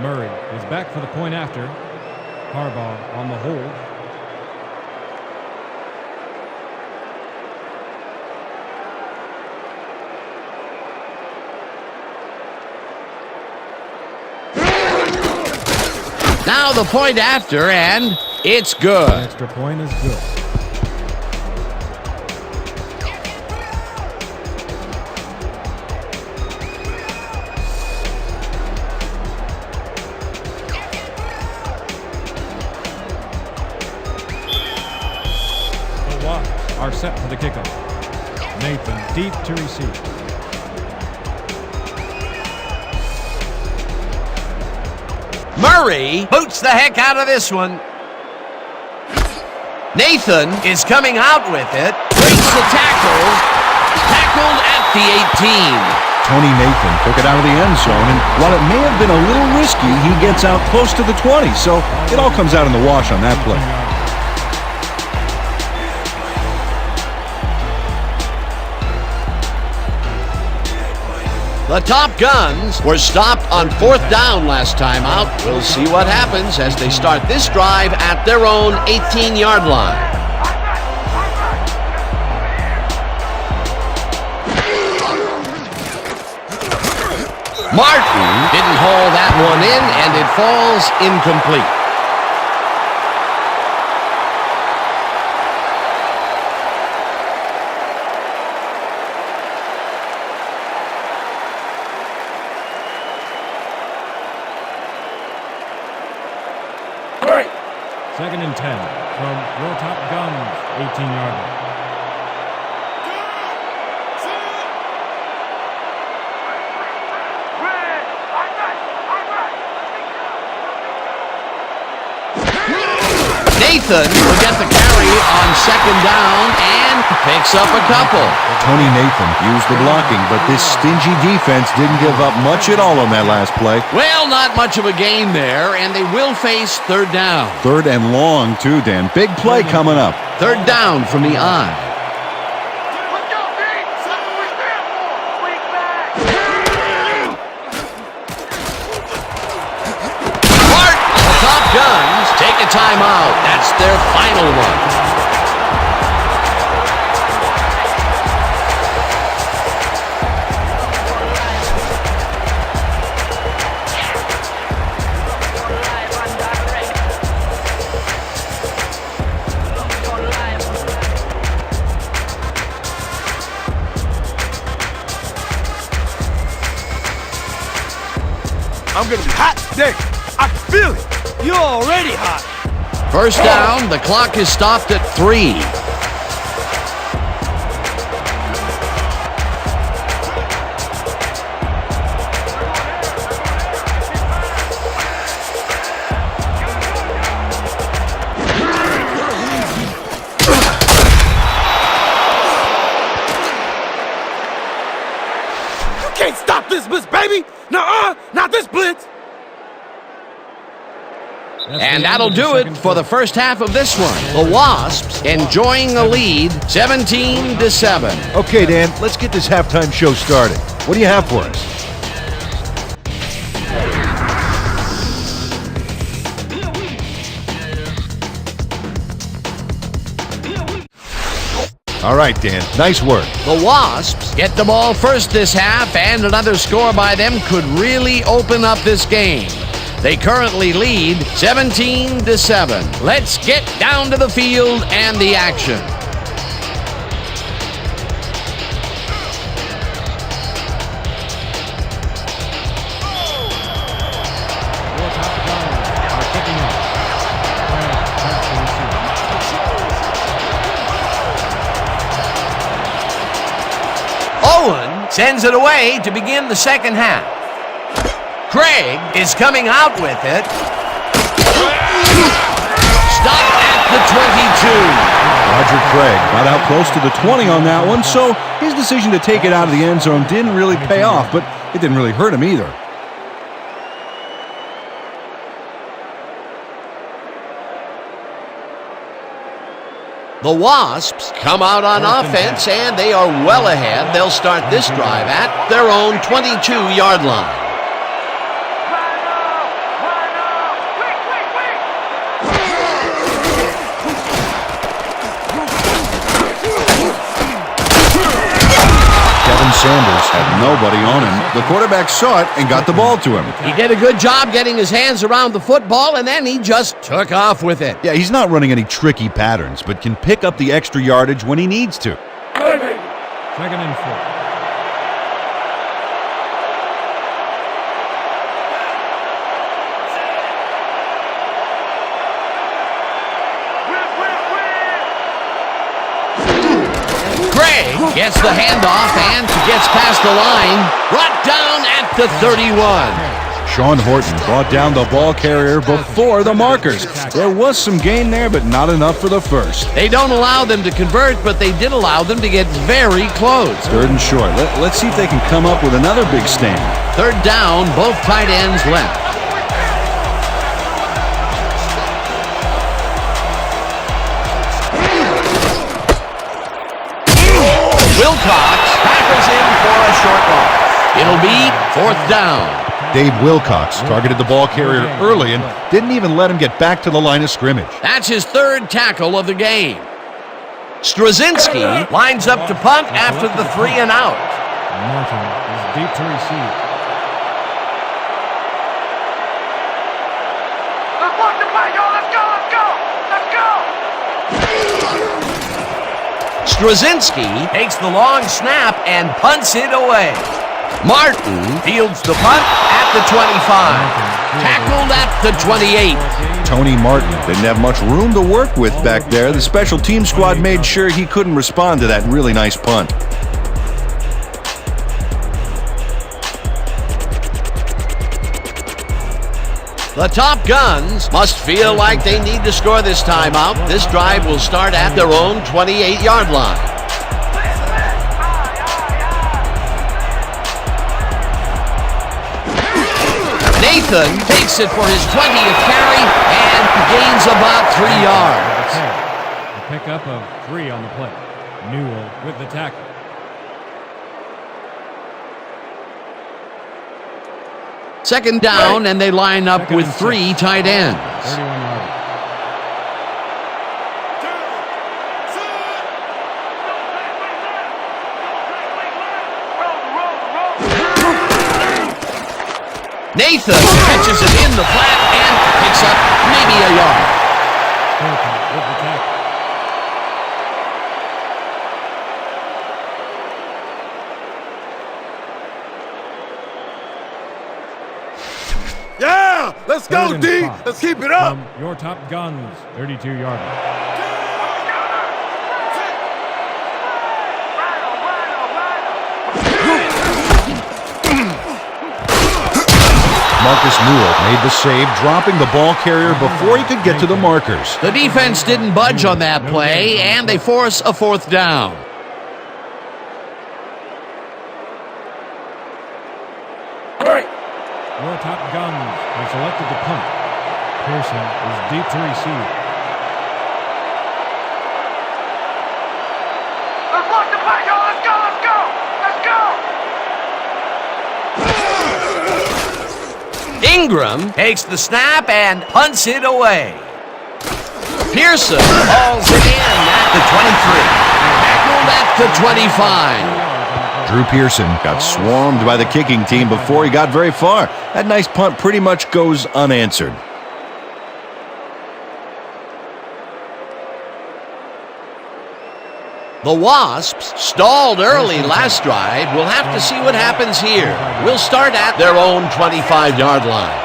Murray is back for the point after. Harbaugh on the hold. Now the point after, and it's good. The extra point is good. The Wasps are set for the kickoff. Nathan deep to receive. Murray boots the heck out of this one. Nathan is coming out with it. Breaks the tackle. Tackled at the 18. Tony Nathan took it out of the end zone, and while it may have been a little risky, he gets out close to the 20, so it all comes out in the wash on that play. The Top Guns were stopped on 4th down last time out. We'll see what happens as they start this drive at their own 18-yard line. Martin didn't haul that one in, and it falls incomplete. Second and 10 from your Top Guns, 18-yard line. Nathan will get the carry on 2nd down and picks up a couple. Tony Nathan used the blocking, but this stingy defense didn't give up much at all on that last play. Well, not much of a gain there, and they will face 3rd down. 3rd and long, too, Dan. Big play coming up. 3rd down from the I. Guns take a timeout. That's their final one. I'm gonna be hot today. I can feel it. You're already hot. 1st down, the clock is stopped at 3. You can't stop this blitz, baby. Nuh-uh, not this blitz. And that'll do it for the first half of this one. The Wasps enjoying a lead, 17-7. Okay, Dan, let's get this halftime show started. What do you have for us? All right, Dan, nice work. The Wasps get the ball first this half, and another score by them could really open up this game. They currently lead 17-7. Let's get down to the field and the action. Your Top Guns are kicking off. Owen sends it away to begin the second half. Craig is coming out with it. Stopped at the 22. Roger Craig got out close to the 20 on that one, so his decision to take it out of the end zone didn't really pay off, but it didn't really hurt him either. The Wasps come out on offense, and they are well ahead. They'll start this drive at their own 22-yard line. Sanders had nobody on him. The quarterback saw it and got the ball to him. He did a good job getting his hands around the football, and then he just took off with it. Yeah, he's not running any tricky patterns, but can pick up the extra yardage when he needs to. 2nd and 4. Gets the handoff and gets past the line. Brought down at the 31. Sean Horton brought down the ball carrier before the markers. There was some gain there, but not enough for the first. They don't allow them to convert, but they did allow them to get very close. 3rd and short. Let's see if they can come up with another big stand. 3rd down, both tight ends left. Wilcox tackles him for a short loss. It'll be 4th down. Dave Wilcox targeted the ball carrier early and didn't even let him get back to the line of scrimmage. That's his 3rd tackle of the game. Straczynski lines up to punt after the 3 and out. Martin is deep to receive. Straczynski takes the long snap and punts it away. Martin fields the punt at the 25. Tackled at the 28. Tony Martin didn't have much room to work with back there. The special team squad made sure he couldn't respond to that really nice punt. The Top Guns must feel like they need to score this time out. This drive will start at their own 28-yard line. Nathan takes it for his 20th carry and gains about 3 yards. A pickup of 3 on the play. Newell with the tackle. Second down, and they line up with 3 tight ends. 31 yards. Nathan catches it in the flat and picks up maybe a yard. With the tackle. Yeah! Let's go, D! Let's keep it up! From your Top Guns, 32-yarder. Marcus Newell made the save, dropping the ball carrier before he could get to the markers. The defense didn't budge on that play, and they force a 4th down. Your Top Guns have selected the punt. Pearson is deep to receive. Let's block the play, y'all. Let's go, let's go! Let's go! Ingram takes the snap and punts it away. Pearson hauls it in at the 23. Tackled at the 25. Drew Pearson got swarmed by the kicking team before he got very far. That nice punt pretty much goes unanswered. The Wasps stalled early last drive. We'll have to see what happens here. We'll start at their own 25-yard line.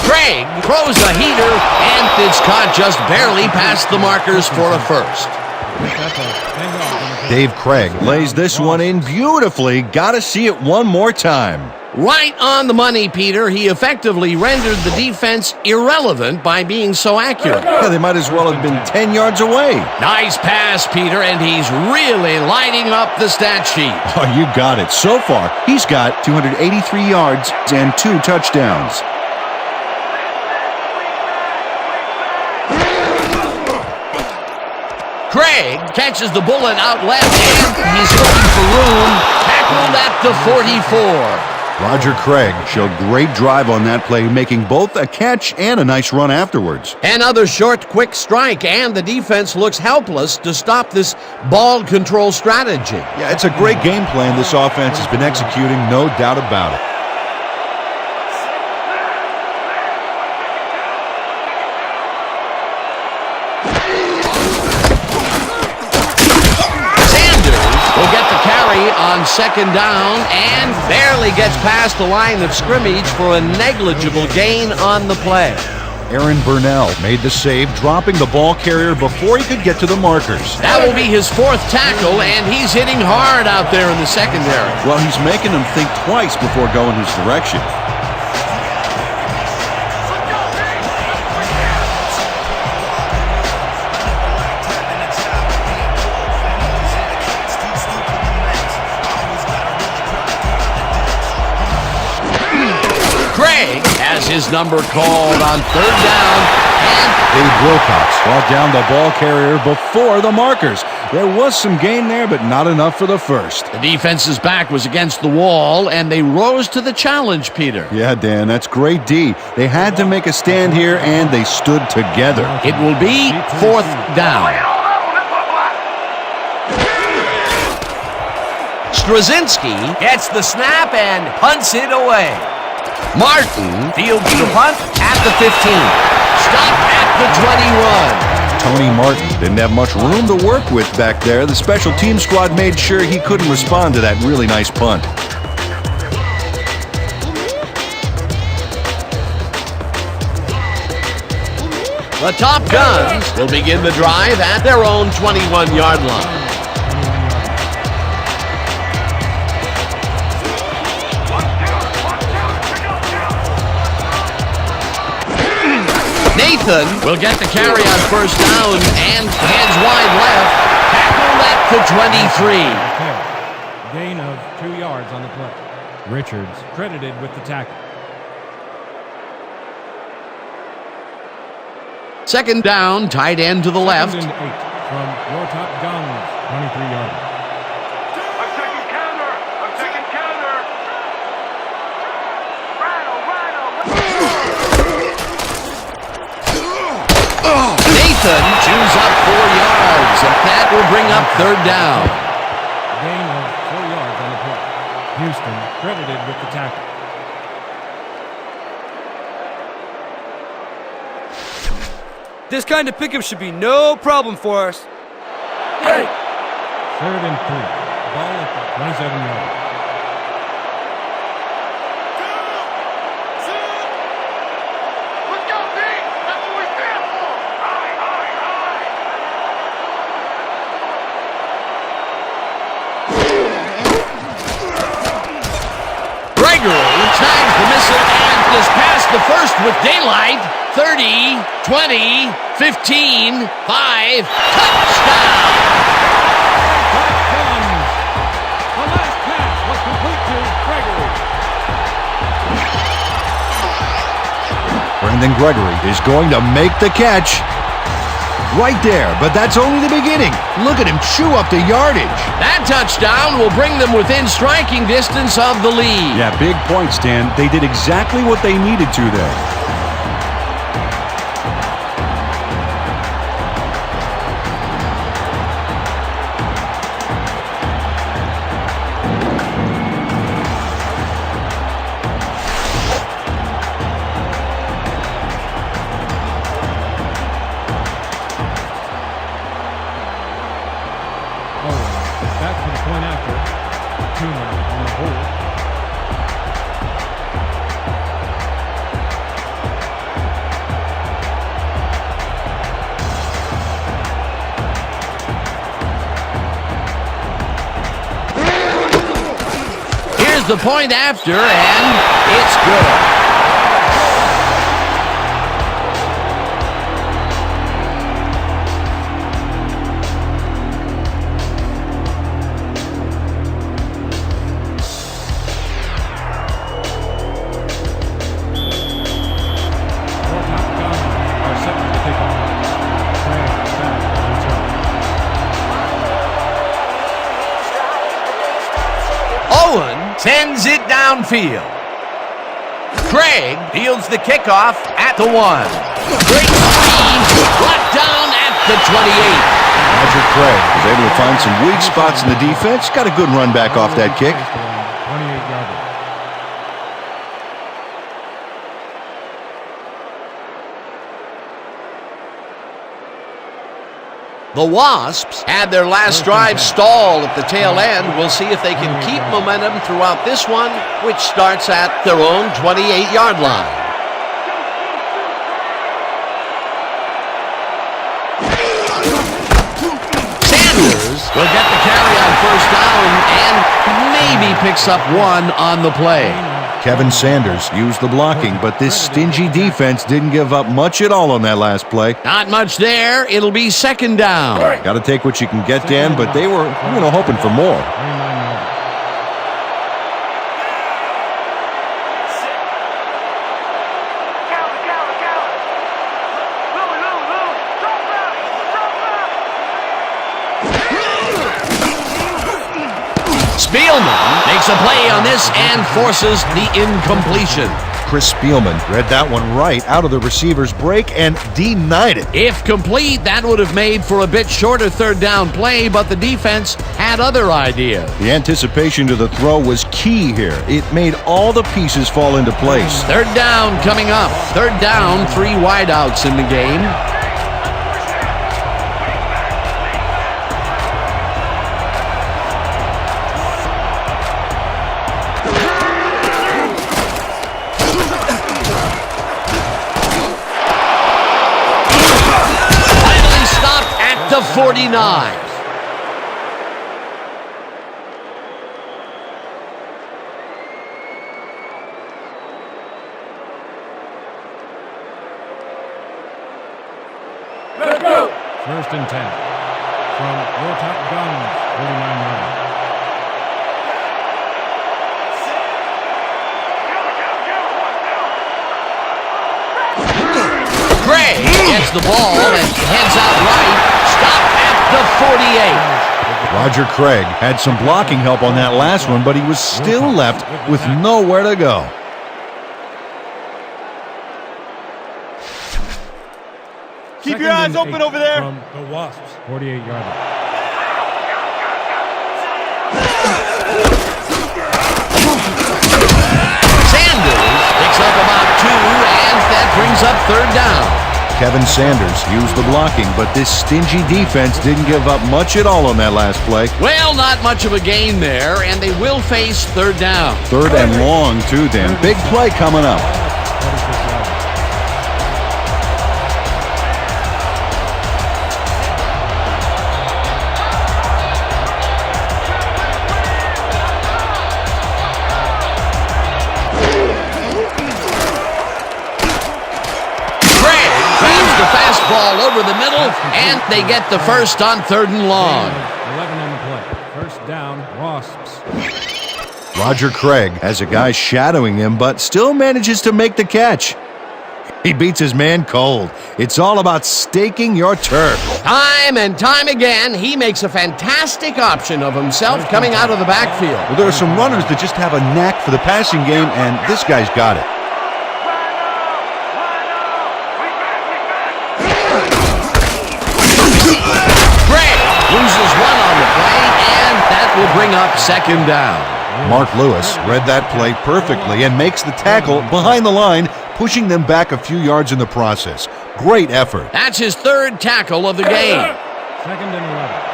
Craig throws a heater, and it's caught just barely past the markers for a first. Pick up a 10 yards on the play. Dave Craig lays this one in beautifully. Got to see it one more time. Right on the money, Peter. He effectively rendered the defense irrelevant by being so accurate. Yeah, they might as well have been 10 yards away. Nice pass, Peter, and he's really lighting up the stat sheet. Oh, you got it. So far, he's got 283 yards and 2 touchdowns. Craig catches the bullet out left, and he's looking for room. Tackled at the 44. Roger Craig showed great drive on that play, making both a catch and a nice run afterwards. Another short, quick strike, and the defense looks helpless to stop this ball control strategy. Yeah, it's a great game plan this offense has been executing, no doubt about it. Will get the carry on second down and barely gets past the line of scrimmage for a negligible gain on the play. Aaron Burnell made the save, dropping the ball carrier before he could get to the markers. That will be his 4th tackle, and he's hitting hard out there in the secondary. Well, he's making them think twice before going his direction. Craig has his number called on 3rd down, and Dave Wilcox brought down the ball carrier before the markers. There was some gain there, but not enough for the first. the defense's back was against the wall, and they rose to the challenge, Peter. Yeah, Dan, that's great D. They had to make a stand here, and they stood together. It will be 4th down. Straczynski gets the snap and punts it away. Martin fields the punt at the 15. Stop at the 21. Tony Martin didn't have much room to work with back there. The special team squad made sure he couldn't respond to that really nice punt. The Top Guns will begin the drive at their own 21-yard line. Nathan will get the carry on 1st down and heads wide left. Tackled at the 23. Gain of 2 yards on the play. Richards credited with the tackle. 2nd down, tight end to the left. 2nd and 8 from your Top Guns, 23-yard. I'm taking counter. I'm taking counter. Nathan chews up 4 yards, and that will bring up 3rd down. Gain of 4 yards on the play. Houston credited with the tackle. This kind of pickup should be no problem for us. 3rd and 3. Ball at the 27-yard. Let's go, D. That's what we stand for. Aye, aye, aye. Gregory snags the missile and is past the first with daylight. 30, 20, 15, 5, touchdown! The last pass was complete to Gregory. Brandon Gregory is going to make the catch. Right there, but that's only the beginning. Look at him chew up the yardage. That touchdown will bring them within striking distance of the lead. Yeah, big points, Dan. They did exactly what they needed to there. Back for the point after. 2 men on the hold. scores the point after, and it's good. Sends it downfield. Craig fields the kickoff at the 1. Great speed, brought down at the 28. Roger Craig was able to find some weak spots in the defense. Got a good run back off that kick. 28-yarder. The Wasps had their last drive stall at the tail end. We'll see if they can keep momentum throughout this one, which starts at their own 28-yard line. Sanders will get the carry on first down and maybe picks up one on the play. Kevin Sanders used the blocking, but this stingy defense didn't give up much at all on that last play. Not much there. It'll be second down. Got to take what you can get, Dan, but they were, hoping for more. 29-yarder. Spielman makes a play on this and forces the incompletion. Chris Spielman read that one right out of the receiver's break and denied it. If complete, that would have made for a bit shorter third down play, but the defense had other ideas. The anticipation to the throw was key here. It made all the pieces fall into place. Third down coming up. Third down, 3 wideouts in the game. The 49. Let's go. First and 10 from your top guns, 49-yarder. Gray gets the ball and heads out right. Stop at the 48. Roger Craig had some blocking help on that last one, but he was still left with nowhere to go. Keep your eyes open over there. From the Wasps, 48-yarder. Sanders picks up about 2, and that brings up third down. Kevin Sanders used the blocking, but this stingy defense didn't give up much at all on that last play. Well, not much of a gain there, and they will face third down. Third and long, too, Dan. Big play coming up. Ball over the middle, and they get the first on third and long. 11 on the play. First down, Wasps. Roger Craig has a guy shadowing him, but still manages to make the catch. He beats his man cold. It's all about staking your turf. Time and time again, he makes a fantastic option of himself coming out of the backfield. Well, there are some runners that just have a knack for the passing game, and this guy's got it. Loses one on the play, and that will bring up second down. Mark Lewis read that play perfectly and makes the tackle behind the line, pushing them back a few yards in the process. Great effort. That's his third tackle of the game. Second and 11.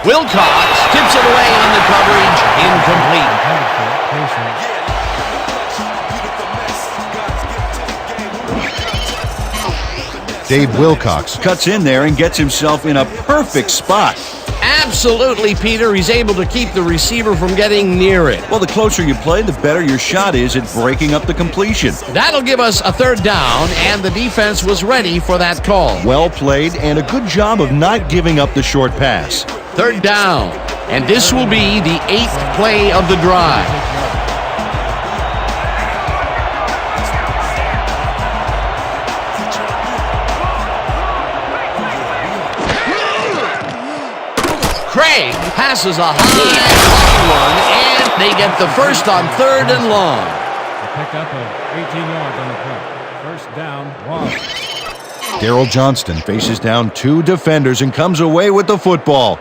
Wilcox tips it away on the coverage, incomplete. Dave Wilcox cuts in there and gets himself in a perfect spot. Absolutely, Peter. He's able to keep the receiver from getting near it. Well, the closer you play, the better your shot is at breaking up the completion. That'll give us a third down, and the defense was ready for that call. Well played, and a good job of not giving up the short pass. Third down, and this will be the 8th play of the drive. Craig passes a high long one, and they get the first on 3rd and long. A pickup of 18 yards on the play. First down, Wasps. Darryl Johnston faces down 2 defenders and comes away with the football.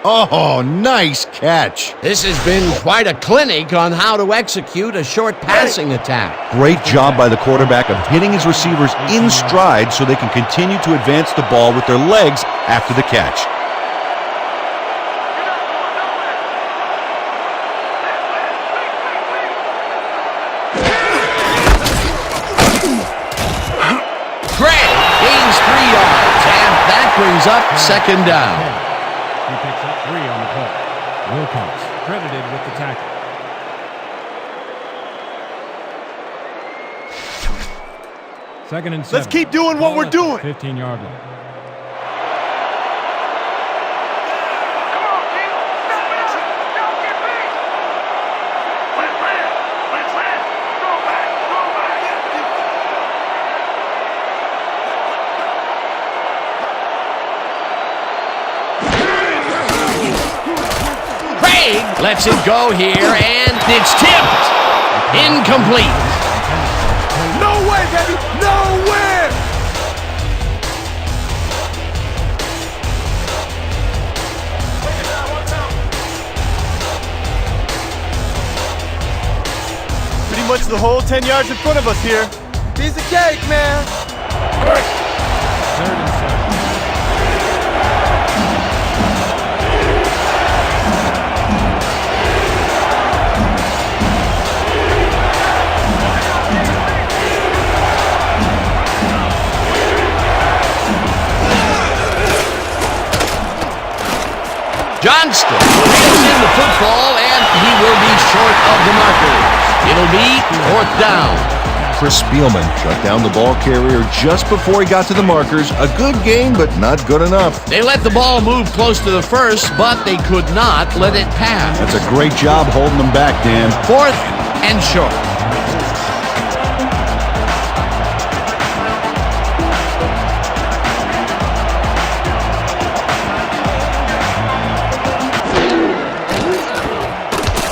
Oh, nice catch. This has been quite a clinic on how to execute a short passing attack. Great job by the quarterback of hitting his receivers in stride so they can continue to advance the ball with their legs after the catch. Craig gains 3 yards, and that brings up 2nd down. He picks up 3 on the play. Wilcox credited with the tackle. Second and 7. Let's keep doing what we're doing. 15-yard line. Come on, kid. Stop missing. Don't get beat. Let's land. Let's land. Go back. Go back. Craig lets it go here, and it's tipped. Incomplete. No way, baby. No way. Pretty much the whole 10 yards in front of us here. Piece of cake, man. 3rd and 7. Johnston brings in the football, and he will be short of the markers. It'll be 4th down. Chris Spielman shut down the ball carrier just before he got to the markers. A good gain, but not good enough. They let the ball move close to the first, but they could not let it pass. That's a great job holding them back, Dan. 4th and short.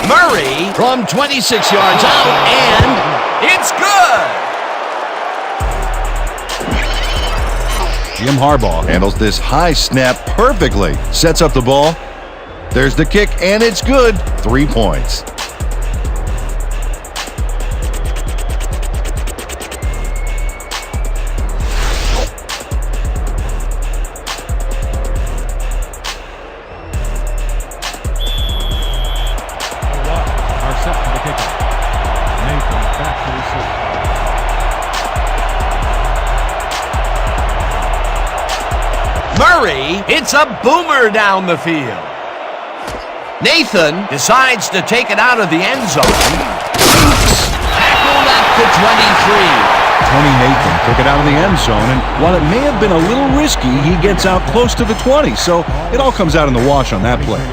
Murray from 26 yards out, and it's good. Jim Harbaugh handles this high snap perfectly. Sets up the ball. There's the kick, and it's good. 3 points. Set for the kicker. Nathan back to receive. Murray hits a boomer down the field. Nathan decides to take it out of the end zone. Tackled at the 23. Tony Nathan took it out of the end zone, and while it may have been a little risky, he gets out close to the 20, so it all comes out in the wash on that play.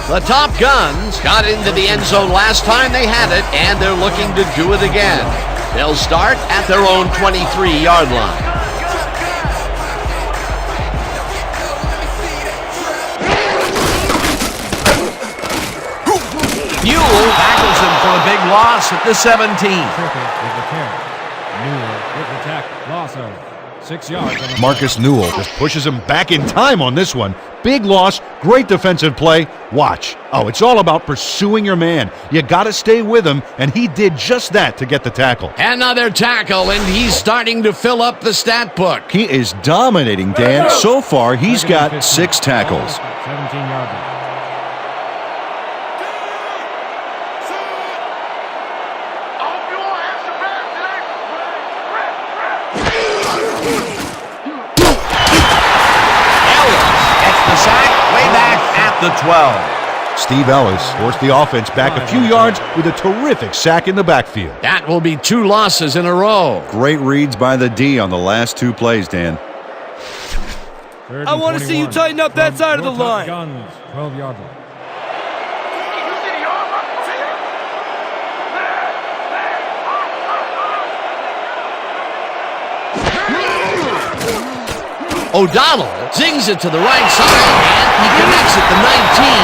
The Top Guns got into the end zone last time they had it, and they're looking to do it again. They'll start at their own 23-yard line. Newell tackles him for a big loss at the 17. Trickett with the carry. Newell with the tackle. Loss of 6 yards. On the Marcus Newell just pushes him back in time on this one. Big loss, great defensive play. Watch. Oh, it's all about pursuing your man. You got to stay with him, and he did just that to get the tackle. Another tackle, and he's starting to fill up the stat book. He is dominating, Dan. So far, he's got 6 tackles. 17-yard line. 12. Steve Ellis forced the offense back a few yards with a terrific sack in the backfield. That will be 2 losses in a row. Great reads by the D on the last 2 plays, Dan. I want to see you tighten up that side of the line. Guns, 12-yard line. O'Donnell zings it to the right side, and he connects at the 19,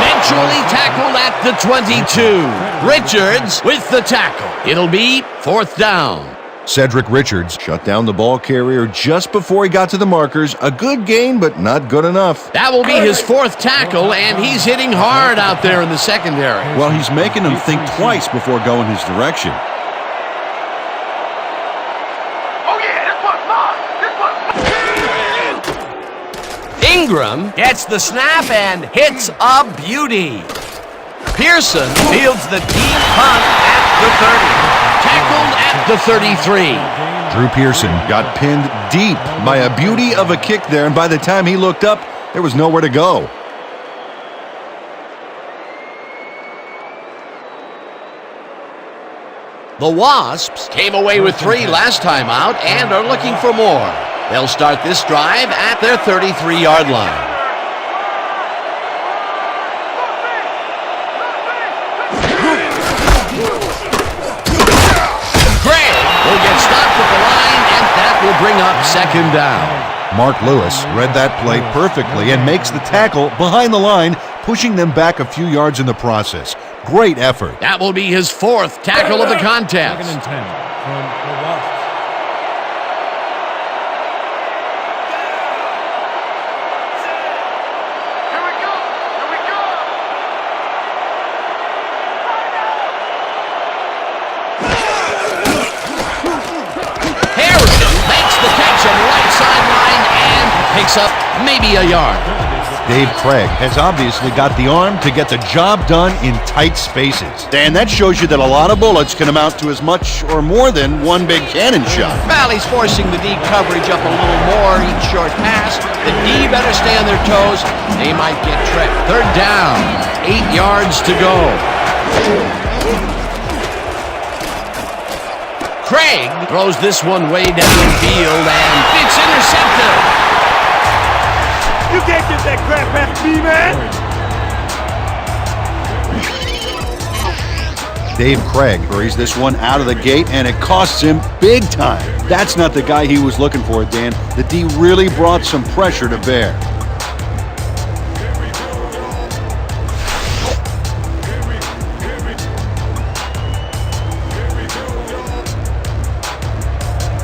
eventually tackled at the 22. Richards with the tackle. It'll be 4th down. Cedric Richards shut down the ball carrier just before he got to the markers. A good gain, but not good enough. That will be his 4th tackle, and he's hitting hard out there in the secondary. Well, he's making them think twice before going his direction. Oh yeah, this one's mine. This one's Ingram gets the snap and hits a beauty. Pearson fields the deep punt at the 30. Tackled at the 33. Drew Pearson got pinned deep by a beauty of a kick there, and by the time he looked up, there was nowhere to go. The Wasps came away with 3 last time out and are looking for more. They'll start this drive at their 33-yard line. Gray will get stopped at the line, and that will bring up 2nd down. Mark Lewis read that play perfectly and makes the tackle behind the line, pushing them back a few yards in the process. Great effort. That will be his 4th tackle of the contest. 2nd and 10 from the Wasps. Here we go. Here we go. Harrison makes the catch on the right sideline and picks up maybe a yard. Dave Craig has obviously got the arm to get the job done in tight spaces. Dan, that shows you that a lot of bullets can amount to as much or more than one big cannon shot. Valley's forcing the D coverage up a little more each short pass. The D better stay on their toes. They might get tripped. 3rd down, 8 yards to go. Craig throws this one way downfield, and it's intercepted. You can't get that crap past me, man! Dave Craig hurries this one out of the gate, and it costs him big time. That's not the guy he was looking for, Dan. The D really brought some pressure to bear.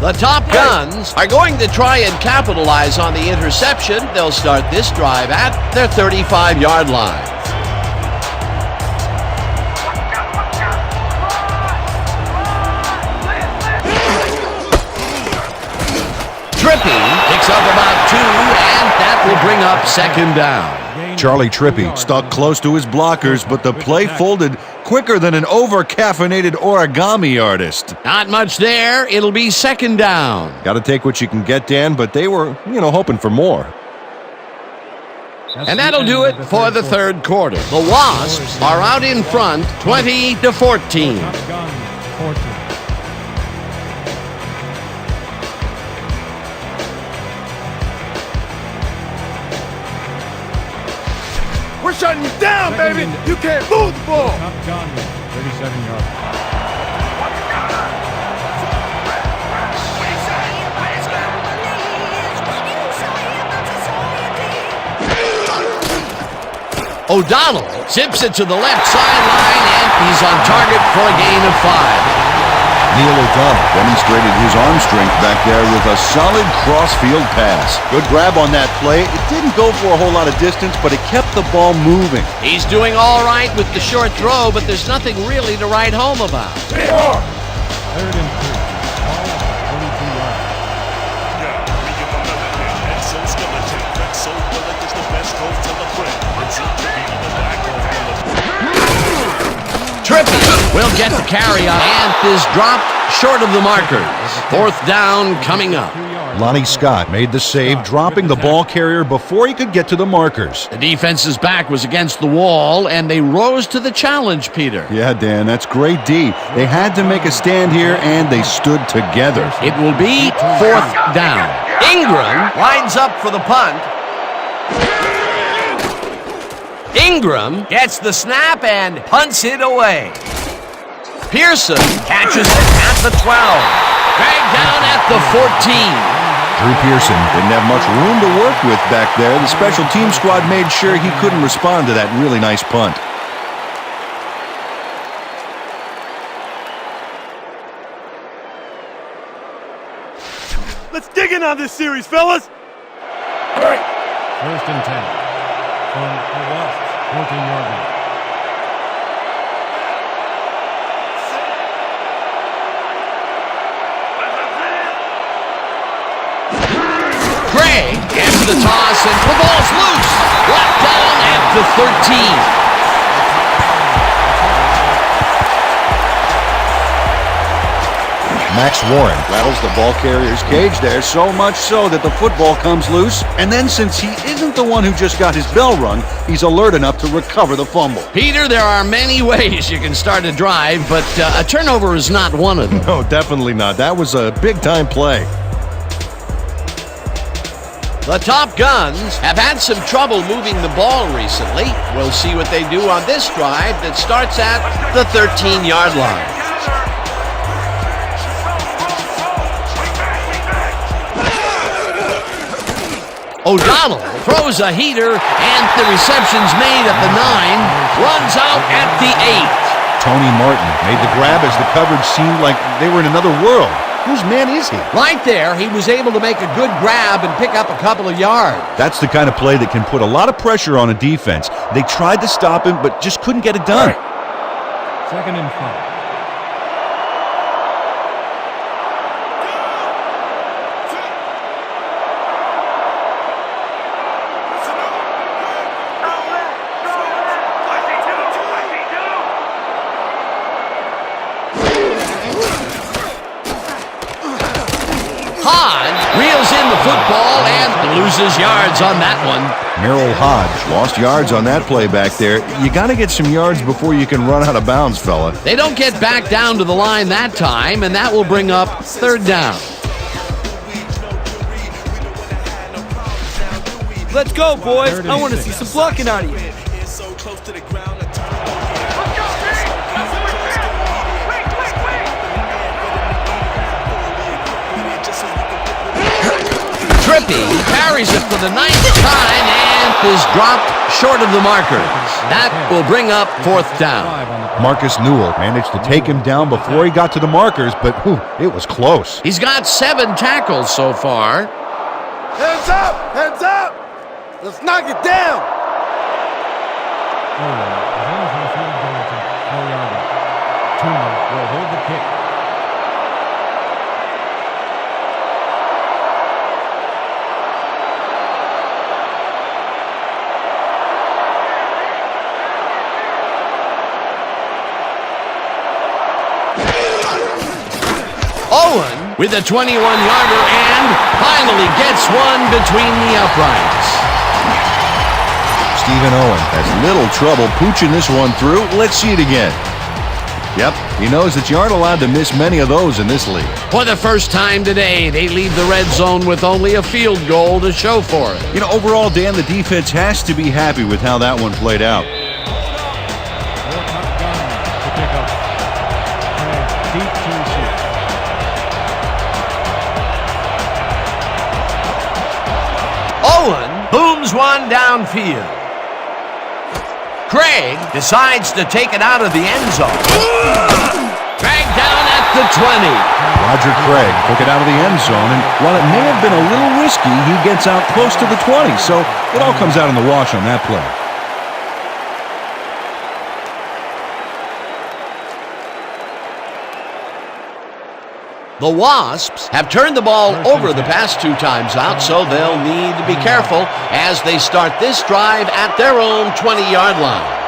The Top Guns are going to try and capitalize on the interception. They'll start this drive at their 35-yard line. Trippy picks up about 2, and that will bring up 2nd down. Charlie Trippy stuck close to his blockers, but the play folded quicker than an over-caffeinated origami artist. Not much there. It'll be 2nd down. Got to take what you can get, Dan, but they were, hoping for more. And that'll do it for the 3rd quarter. The Wasps are out in front, 20-14. Top Guns, 14. We're shutting you down, baby! You can't move the ball! Top Guns, 37-yard line. O'Donnell zips it to the left sideline, and he's on target for a gain of 5. Neil O'Donnell demonstrated his arm strength back there with a solid cross-field pass. Good grab on that play. It didn't go for a whole lot of distance, but it kept the ball moving. He's doing all right with the short throw, but there's nothing really to write home about. 3rd and 3. Ball at 42 yards. Trippy will get the carry on and is dropped short of the markers. Fourth down coming up. Lonnie Scott made the save, dropping the ball carrier before he could get to the markers. The defense's back was against the wall, and they rose to the challenge, Peter. Yeah, Dan, that's great D. They had to make a stand here, and they stood together. It will be fourth down. Ingram lines up for the punt. Ingram gets the snap and punts it away. Pearson catches it at the 12. Dragged down at the 14. Drew Pearson didn't have much room to work with back there. The special team squad made sure he couldn't respond to that really nice punt. Let's dig in on this series, fellas. First and 10 from the Wasps, 14-yard line. Craig gets the toss and the ball's loose. Brought down at the 13. Max Warren rattles the ball carrier's cage there, so much so that the football comes loose. And then since he isn't the one who just got his bell rung, he's alert enough to recover the fumble. Peter, there are many ways you can start a drive, but a turnover is not one of them. No, definitely not. That was a big-time play. The Top Guns have had some trouble moving the ball recently. We'll see what they do on this drive that starts at the 13-yard line. O'Donnell throws a heater, and the reception's made at the 9, runs out at the 8. Tony Martin made the grab as the coverage seemed like they were in another world. Whose man is he? Right there, he was able to make a good grab and pick up a couple of yards. That's the kind of play that can put a lot of pressure on a defense. They tried to stop him, but just couldn't get it done. Second and 5. Reels in the football and loses yards on that one. Merrill Hodge lost yards on that play back there. You got to get some yards before you can run out of bounds, fella. They don't get back down to the line that time, and that will bring up third down. Let's go, boys. I want to see some blocking out of you. Trippy carries it for the 9th time and is dropped short of the markers. That will bring up fourth down. Marcus Newell managed to take him down before he got to the markers, but it was close. He's got 7 tackles so far. Hands up! Hands up! Let's knock it down! Toomer will hold the kick. Owen with a 21-yarder and finally gets one between the uprights. Stephen Owen has little trouble pooching this one through. Let's see it again. Yep, he knows that you aren't allowed to miss many of those in this league. For the first time today, they leave the red zone with only a field goal to show for it. You know, overall, Dan, the defense has to be happy with how that one played out. Owen booms one downfield. Craig decides to take it out of the end zone. Dragged down at the 20. Roger Craig took it out of the end zone, and while it may have been a little risky, he gets out close to the 20, so it all comes out in the wash on that play. The Wasps have turned the ball over the past 2 times out, so they'll need to be careful as they start this drive at their own 20-yard line.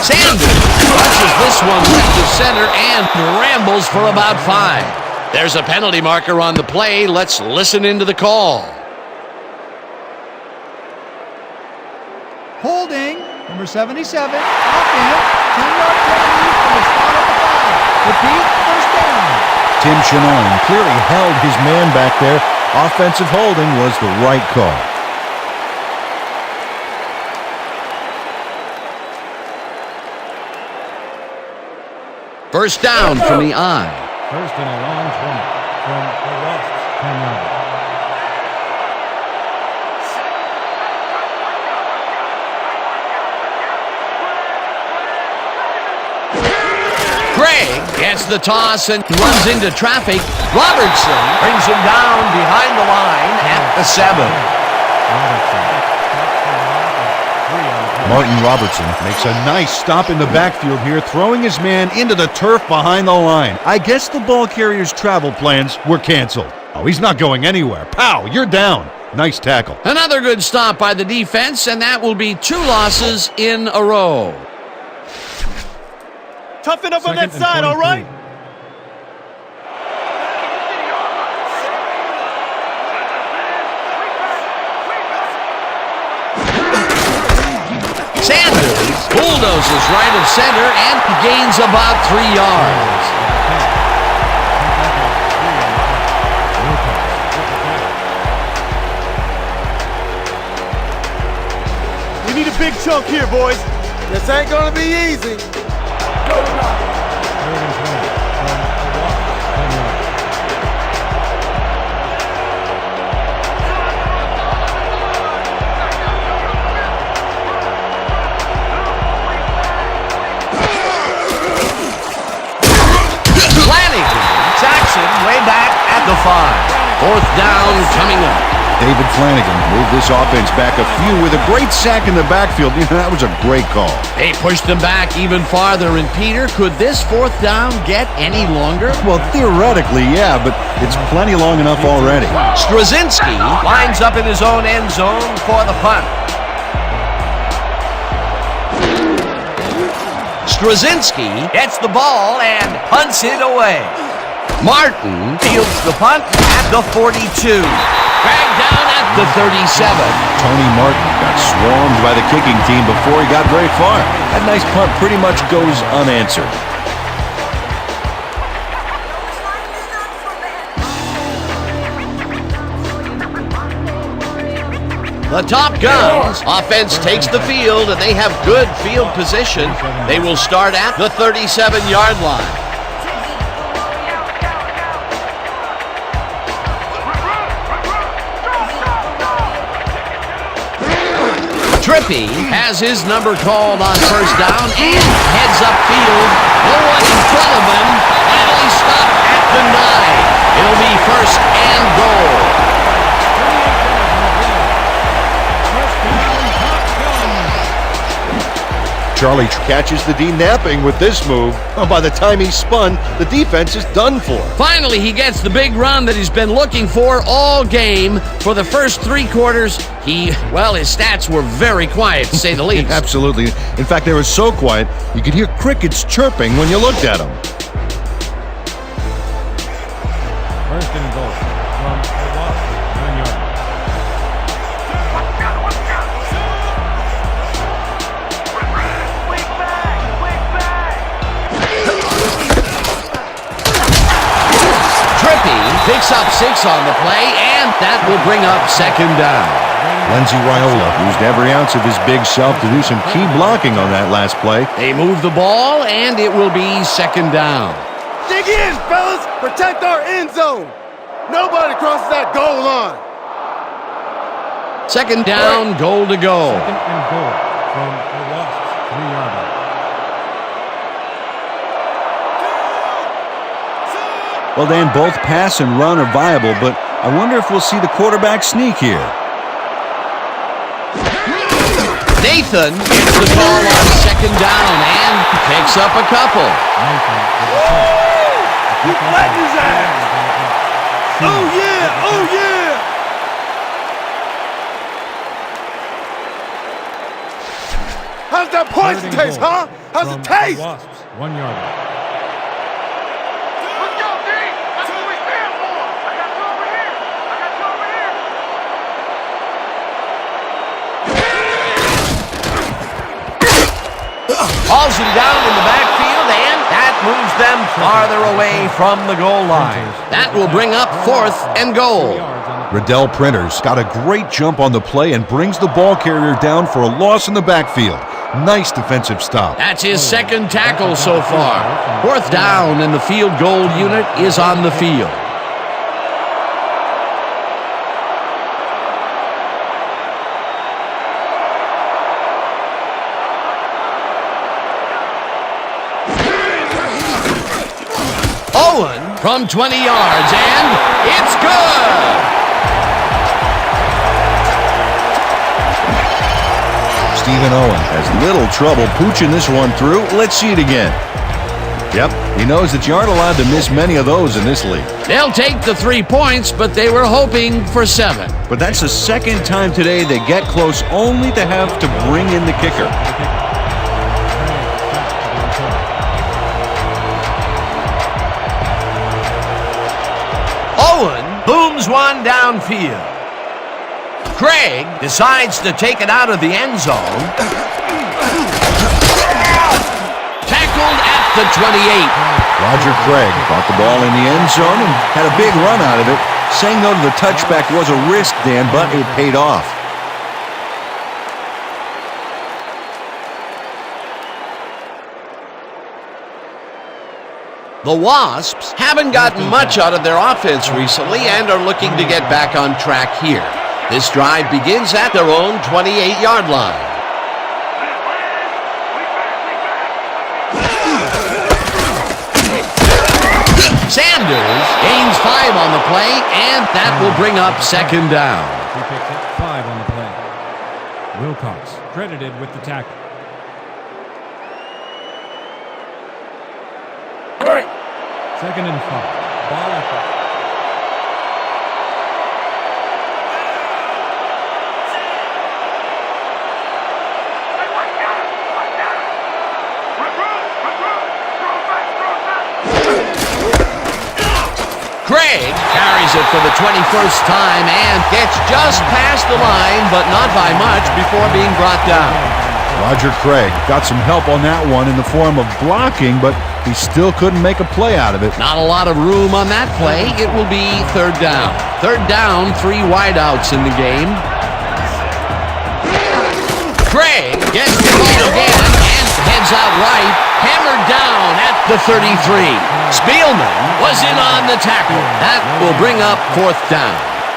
Sanders watches this one left to center and rambles for about 5. There's a penalty marker on the play. Let's listen into the call. Holding, number 77, offense, 10-yard penalty from the spot at the 5. Repeat, first down. Tim Shannon clearly held his man back there. Offensive holding was the right call. First down from the eye. First and a long 20 from the Wasps' 10-yard. Gregg gets the toss and runs into traffic. Robertson brings him down behind the line at the 7. Martin Robertson makes a nice stop in the backfield here, throwing his man into the turf behind the line. I guess the ball carrier's travel plans were canceled. Oh, he's not going anywhere. Pow, you're down. Nice tackle. Another good stop by the defense, and that will be 2 losses in a row. Toughen up on that side, all right? Sanders bulldozes right of center and gains about 3 yards. We need a big chunk here, boys. This ain't gonna be easy. Way back at the 5. Fourth down coming up. David Flanagan moved this offense back a few with a great sack in the backfield. That was a great call. They pushed them back even farther. And Peter, could this fourth down get any longer? Well, theoretically, yeah, but it's plenty long enough already. Straczynski lines up in his own end zone for the punt. Straczynski gets the ball and punts it away. Martin fields the punt at the 42. Dragged down at the 37. Tony Martin got swarmed by the kicking team before he got very far. That nice punt pretty much goes unanswered. The Top Guns offense takes the field, and they have good field position. They will start at the 37-yard line. Trippy has his number called on first down and heads upfield. No one in front of him, and he stopped at the 9. It'll be first and goal. Charlie catches the D napping with this move. Oh, by the time he's spun, the defense is done for. Finally, he gets the big run that he's been looking for all game. For the first 3 quarters, his stats were very quiet, to say the least. Absolutely. In fact, they were so quiet, you could hear crickets chirping when you looked at them. First and goal from the Wasps' 9-yard. Picks up 6 on the play, and that will bring up second down. Lindsey Raiola used every ounce of his big self to do some key blocking on that last play. They move the ball, and it will be second down. Dig in, fellas! Protect our end zone! Nobody crosses that goal line! Second down, goal to go. Second and goal from the Wasps' 3-yard line. Well, Dan, both pass and run are viable, but I wonder if we'll see the quarterback sneak here. Nathan gets the ball on second down and picks up a couple. You flattened his ass! Oh, yeah! Oh, yeah! How's that poison Third and taste, goal huh? How's from it taste? the Wasps, 1 yard. Let's go, D! That's what we stand for! I got you over here! I got you over here! Hauls him down in the backfield, and that moves them farther away from the goal line. That will bring up 4th and goal. 3 yards on the Riddell Printers got a great jump on the play and brings the ball carrier down for a loss in the backfield. Nice defensive stop. That's his second tackle so far. 4th down, and the field goal unit is on the field. Owen from 20 yards, and it's good! Stephen Owen has little trouble pooching this one through. Let's see it again. Yep, he knows that you aren't allowed to miss many of those in this league. They'll take the 3 points, but they were hoping for 7. But that's the second time today they get close only to have to bring in the kicker. Owen booms one downfield. Craig decides to take it out of the end zone. Tackled at the 28. Roger Craig caught the ball in the end zone and had a big run out of it. Saying no to the touchback was a risk, Dan, but it paid off. The Wasps haven't gotten much out of their offense recently and are looking to get back on track here. This drive begins at their own 28-yard line. Sanders gains 5 on the play, and that will bring up 2nd down. He picks up 5 on the play. Wilcox credited with the tackle. Second and 5. Ball at the Craig carries it for the 21st time and gets just past the line, but not by much before being brought down. Roger Craig got some help on that one in the form of blocking, but he still couldn't make a play out of it. Not a lot of room on that play. It will be 3rd down. 3rd down, 3 wideouts in the game. Craig gets the ball again and heads out right, hammered down at the 33. Spielman was in on the tackle. That will bring up 4th down.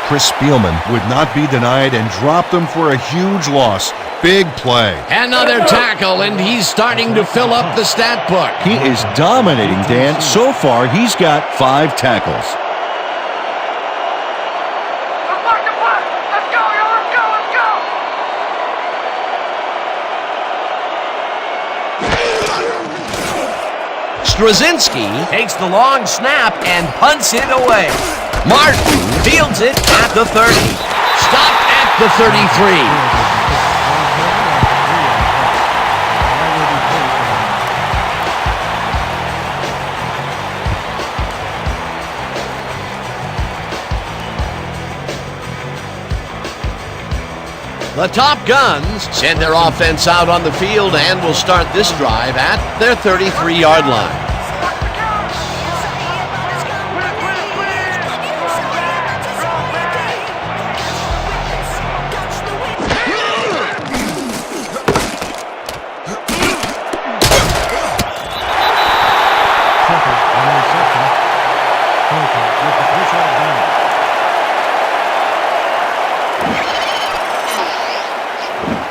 Chris Spielman would not be denied and dropped them for a huge loss. Big play. Another tackle, and he's starting to fill up the stat book. He is dominating, Dan. So far, he's got 5 tackles. Let's mark the punt! Let's go, yo! Let's go! Let's go! Straczynski takes the long snap and punts it away. Martin fields it at the 30. Stopped at the 33. The Top Guns send their offense out on the field and will start this drive at their 33-yard line.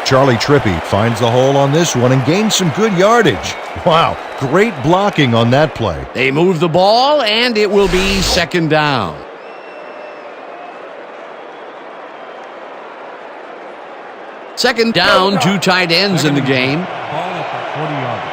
Charlie Trippi finds the hole on this one and gains some good yardage. Wow, great blocking on that play. They move the ball, and it will be 2nd down. Second down, 2 tight ends in the game. ball at the 40-yard line.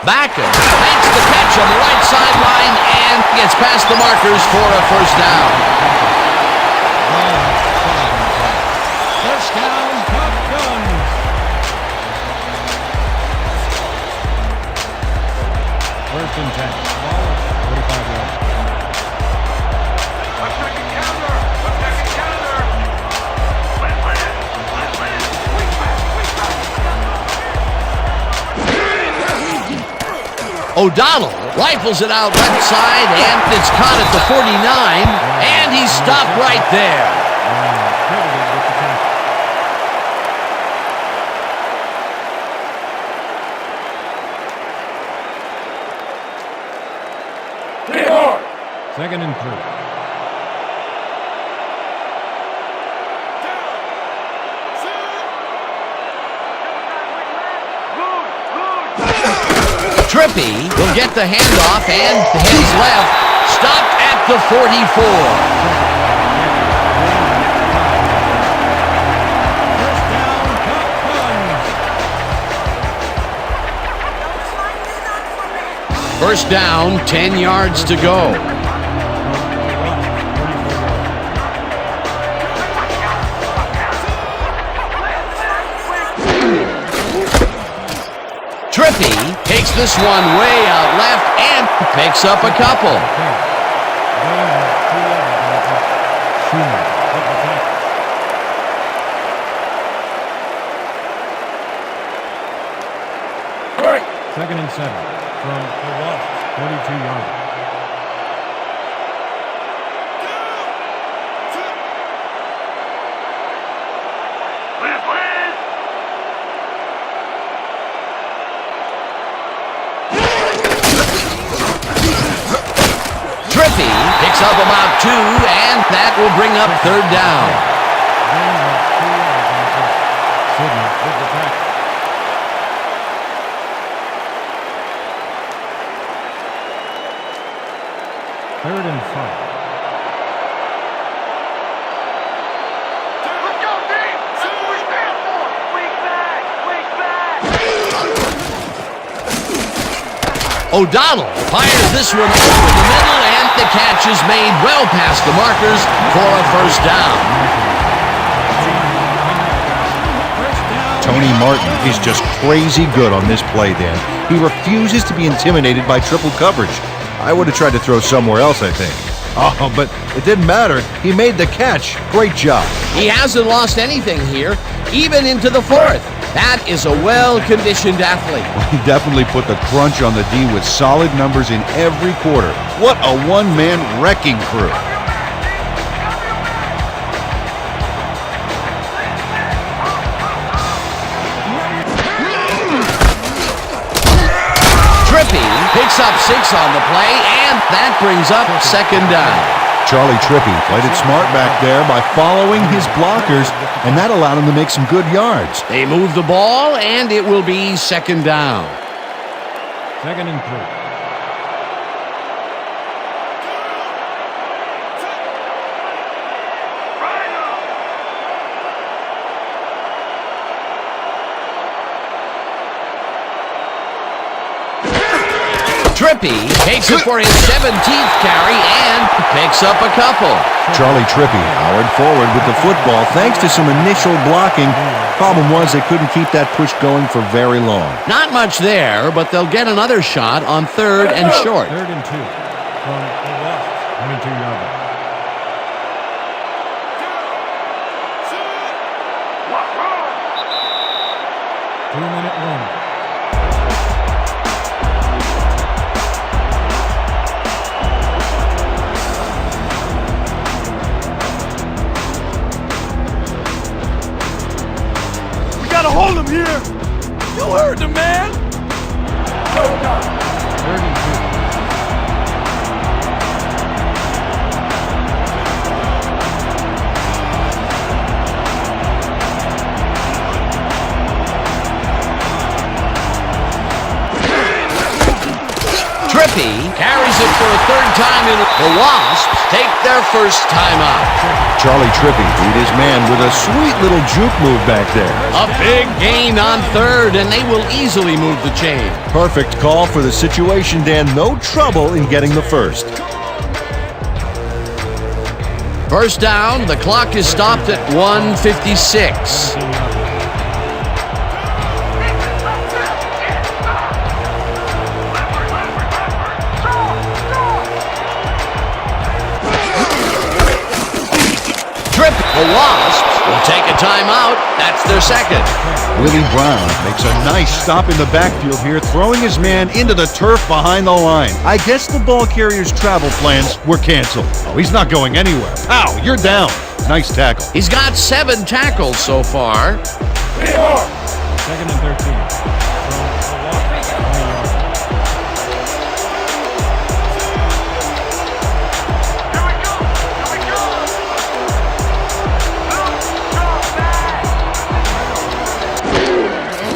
Backus makes the catch on the right sideline and gets past the markers for a first down. First down, Top Guns. First and 10. Ball at 45 yards. Attacking counter! Attacking counter! Let's land! Wing back! O'Donnell rifles it out left side, and it's caught at the 49, and he's stopped right there. Credited with the tackle. Second and 3. Trippy will get the handoff and heads left, stopped at the 44. First down, Top Guns. First down, 10 yards to go. Trippy takes this one way out left and picks up a couple. Second and 7 from the Wasps, 42 yards. Trippy picks up about 2, and that will bring up third down. Sidney with the tackle. Third and 5. Let's go, team! That's what we stand for! Wing back! Wing back! O'Donnell fires this one over the middle, and the catch is made well past the markers for a first down. Tony Martin is just crazy good on this play, Dan. He refuses to be intimidated by triple coverage. I would have tried to throw somewhere else, I think. Oh, but it didn't matter. He made the catch. Great job. He hasn't lost anything here, even into the fourth. That is a well-conditioned athlete. He definitely put the crunch on the D with solid numbers in every quarter. What a one-man wrecking crew. Trippy picks up 6 on the play, and that brings up second down. Charlie Trippy played it smart back there by following his blockers, and that allowed him to make some good yards. They move the ball, and it will be second down. Second and 3. Trippy takes it for his 17th carry and picks up a couple. Charlie Trippy powered forward with the football thanks to some initial blocking. Problem was they couldn't keep that push going for very long. Not much there, but they'll get another shot on third and short. Third and 2 from the Wasps, 22 yards. Two-minute warning. Hold him here! You heard the man! Third and 2. Trippy carries it for a third time in. The Wasps take their first timeout. Charlie Trippy beat his man with a sweet little juke move back there. A big gain on third, and they will easily move the chain. Perfect call for the situation, Dan. No trouble in getting the first. First down, the clock is stopped at 1:56. The Wasps will take a timeout. That's their second. Willie Brown makes a nice stop in the backfield here, throwing his man into the turf behind the line. I guess the ball carrier's travel plans were canceled. Oh, he's not going anywhere. Ow, you're down. Nice tackle. He's got 7 tackles so far. Second and 13.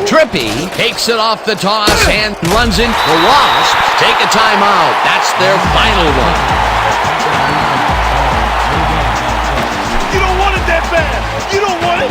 Trippy takes it off the toss and runs in. The Wasps take a timeout. That's their final one. You don't want it that bad. You don't want it.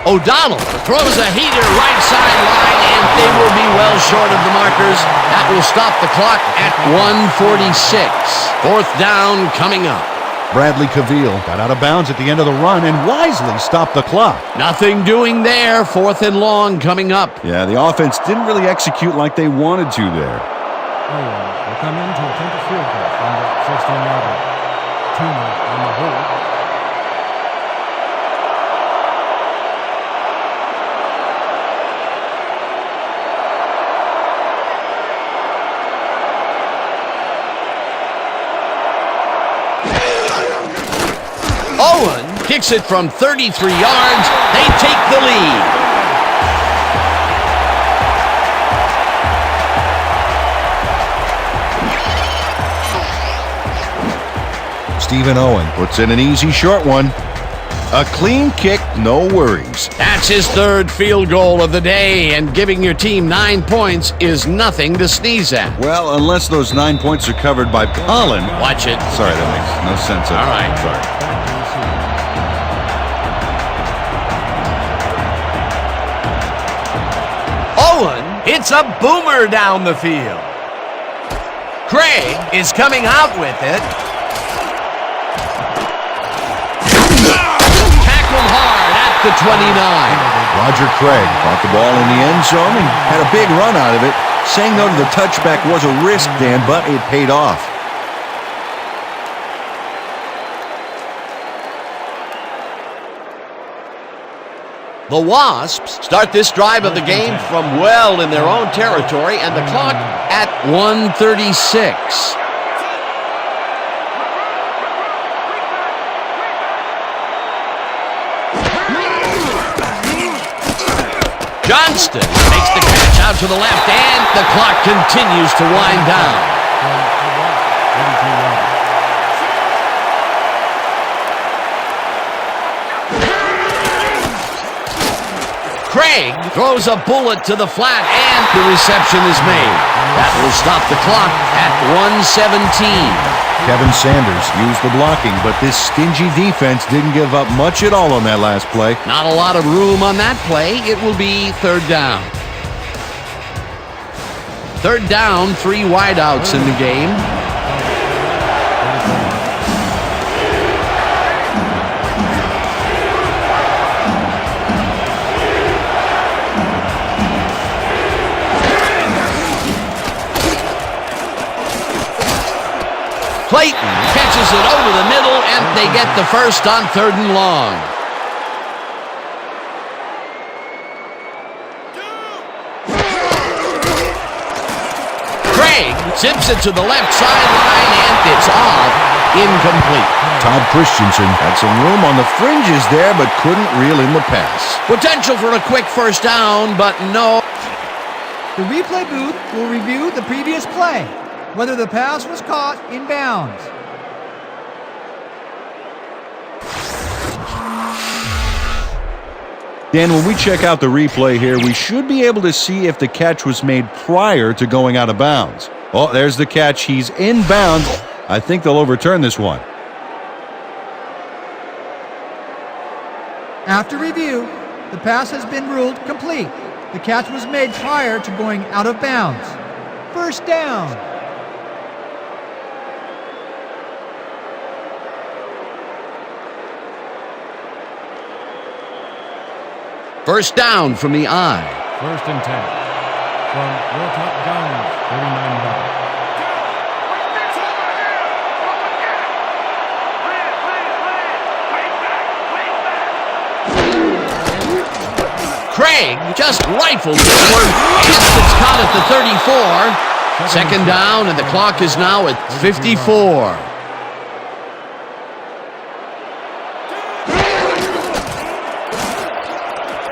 O'Donnell throws a heater right sideline, and they will be well short of the markers. That will stop the clock at 1:46. Fourth down coming up. Bradley Cavil got out of bounds at the end of the run and wisely stopped the clock. Nothing doing there. Fourth and long coming up. Yeah, the offense didn't really execute like they wanted to there. Will come in to attempt a field goal from the 16-yard line. 2 more on the hold. Owen kicks it from 33 yards. They take the lead. Stephen Owen puts in an easy short one. A clean kick, no worries. That's his third field goal of the day, and giving your team 9 points is nothing to sneeze at. Well, unless those 9 points are covered by pollen. Watch it. Sorry, that makes no sense. All right. Sorry. Owen hits a boomer down the field. Craig is coming out with it. Tackled hard at the 29. Roger Craig caught the ball in the end zone and had a big run out of it. Saying no to the touchback was a risk, Dan, but it paid off. The Wasps start this drive of the game from well in their own territory, and the clock at 1:36. Johnston makes the catch out to the left, and the clock continues to wind down. Craig throws a bullet to the flat, and the reception is made. That will stop the clock at 1:17. Kevin Sanders used the blocking, but this stingy defense didn't give up much at all on that last play. Not a lot of room on that play. It will be third down. Third down, 3 wideouts in the game. Clayton catches it over the middle, and they get the first on 3rd and long. Craig Zips it to the left sideline, and it's off. Incomplete. Todd Christensen had some room on the fringes there, but couldn't reel in the pass. Potential for a quick first down, but no. The replay booth will review the previous play, whether the pass was caught in bounds. Dan, when we check out the replay here, we should be able to see if the catch was made prior to going out of bounds. Oh, there's the catch. He's inbounds. I think they'll overturn this one. After review, the pass has been ruled complete. The catch was made prior to going out of bounds. First down. First down from the I. First and 10 from Willtop Jones, 39 yards. Craig just rifled this one. It's caught at the 34. Second down, and the clock is now at 54.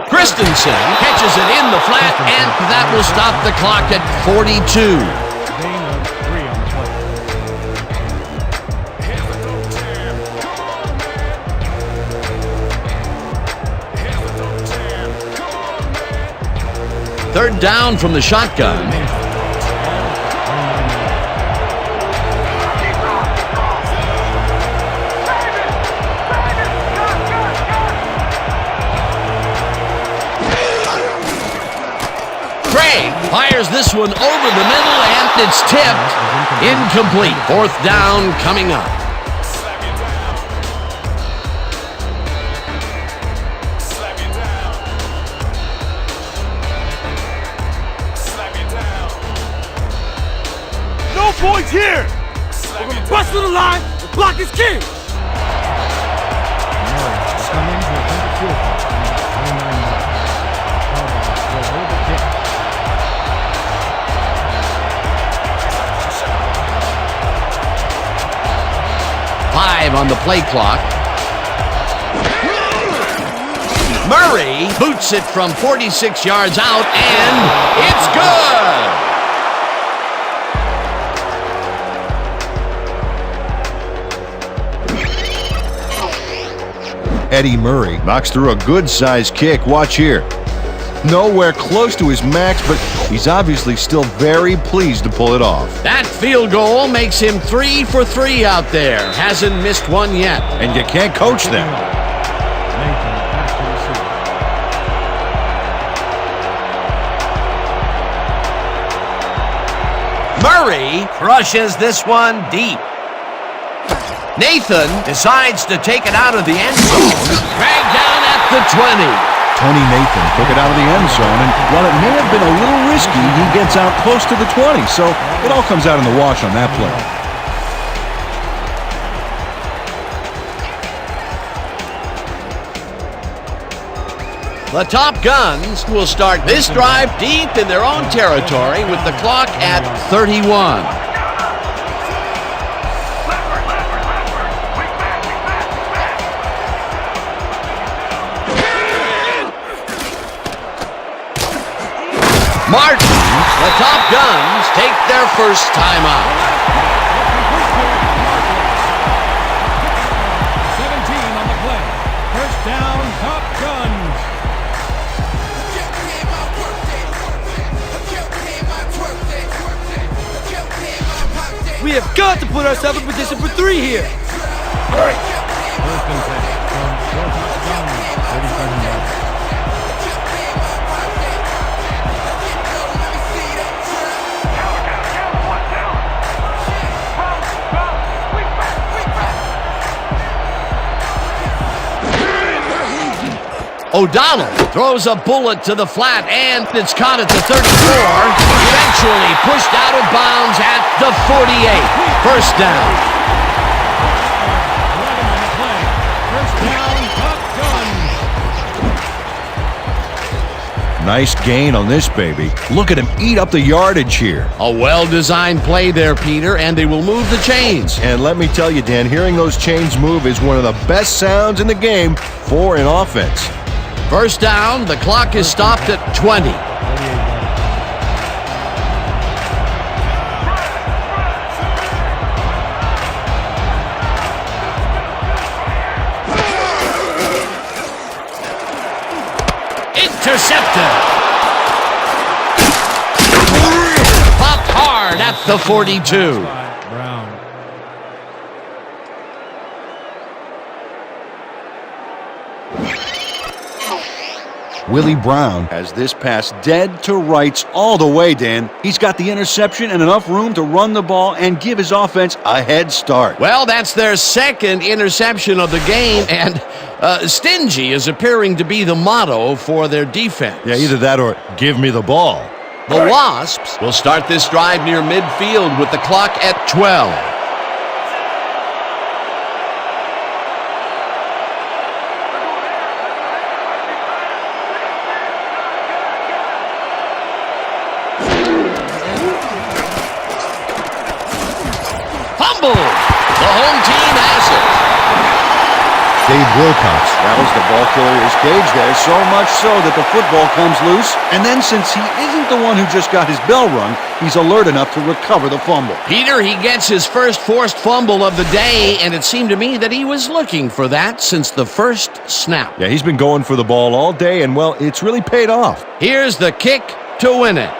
Christensen catches it in the flat, and that will stop the clock at 42. Gain of 3 on the play. Third down from the shotgun. Craig fires this one over the middle, and it's tipped. Incomplete. Fourth down coming up. No points here. We're gonna bust to the line and block his kick. Come in to attempt a field goal from the 29 yards. Harbaugh will hold the kick. Five on the play clock. Murray boots it from 46 yards out, and it's good! Eddie Murray knocks through a good-sized kick. Watch here. Nowhere close to his max, but he's obviously still very pleased to pull it off. That field goal makes him 3 for 3 out there. Hasn't missed one yet. And you can't coach them. Nathan back to receive. Murray crushes this one deep. Nathan decides to take it out of the end zone. Dragged down at the 20. Tony Nathan took it out of the end zone, and while it may have been a little risky, he gets out close to the 20, so it all comes out in the wash on that play. The Top Guns will start this drive deep in their own territory with the clock at 31. Martin, the Top Guns take their first time out. 17 on the play. First down, Top Guns. We have got to put ourselves in position for 3 here. First and 10 from Willtop Jones, 37 yards. O'Donnell throws a bullet to the flat, and it's caught at the 34. Eventually pushed out of bounds at the 48. First down. 11 on the play. First down, Top Guns. Nice gain on this baby. Look at him eat up the yardage here. A well-designed play there, Peter, and they will move the chains. And let me tell you, Dan, hearing those chains move is one of the best sounds in the game for an offense. First down, the clock is stopped at 20. Intercepted. Popped hard at the 42. Brown. Willie Brown has this pass dead to rights all the way, Dan. He's got the interception and enough room to run the ball and give his offense a head start. Well, that's their second interception of the game, and stingy is appearing to be the motto for their defense. Yeah, either that or give me the ball. The Wasps will start this drive near midfield with the clock at 12. Fumble! The home team has it. Dave Wilcox rattles the ball carrier's cage there, so much so that the football comes loose. And then since he isn't the one who just got his bell rung, he's alert enough to recover the fumble. Peter, he gets his first forced fumble of the day, and it seemed to me that he was looking for that since the first snap. Yeah, he's been going for the ball all day, and, well, it's really paid off. Here's the kick to win it.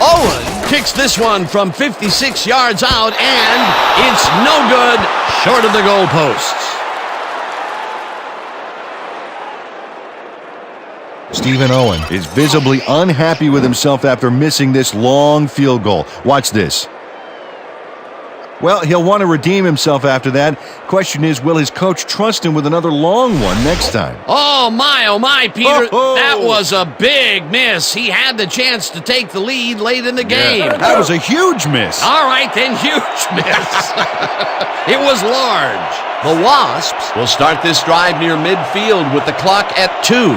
Owen kicks this one from 56 yards out, and it's no good, short of the goalposts. Stephen Owen is visibly unhappy with himself after missing this long field goal. Watch this. Well, he'll want to redeem himself after that. Question is, will his coach trust him with another long one next time? Oh, my, Peter. Oh-ho! That was a big miss. He had the chance to take the lead late in the game. Yeah, that was a huge miss. All right, then, huge miss. It was large. The Wasps will start this drive near midfield with the clock at 2.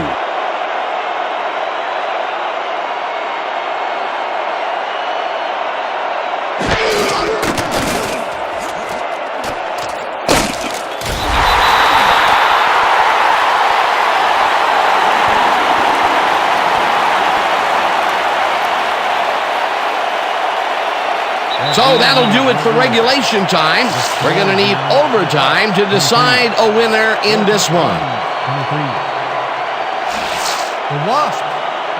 So that'll do it for regulation time. We're going to need overtime to decide a winner in this one. The Wasps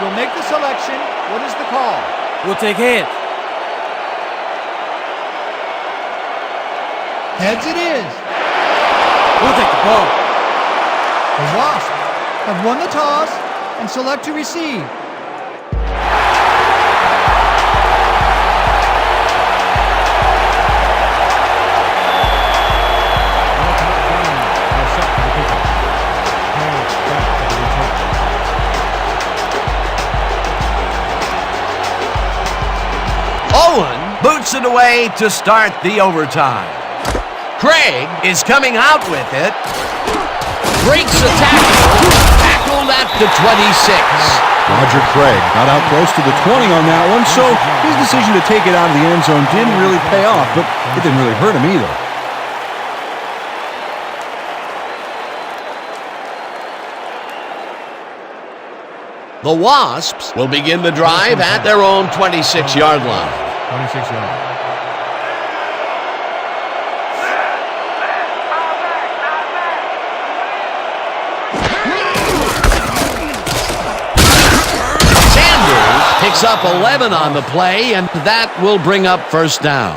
will make the selection. What is the call? We'll take heads. Heads it is. We'll take the ball. The Wasps have won the toss and select to receive. Owen boots it away to start the overtime. Craig is coming out with it. Breaks a tackle. Tackled at the 26. Roger Craig got out close to the 20 on that one, so his decision to take it out of the end zone didn't really pay off, but it didn't really hurt him either. The Wasps will begin the drive at their own 26-yard line. 26 yards. Sanders picks up 11 on the play, and that will bring up first down.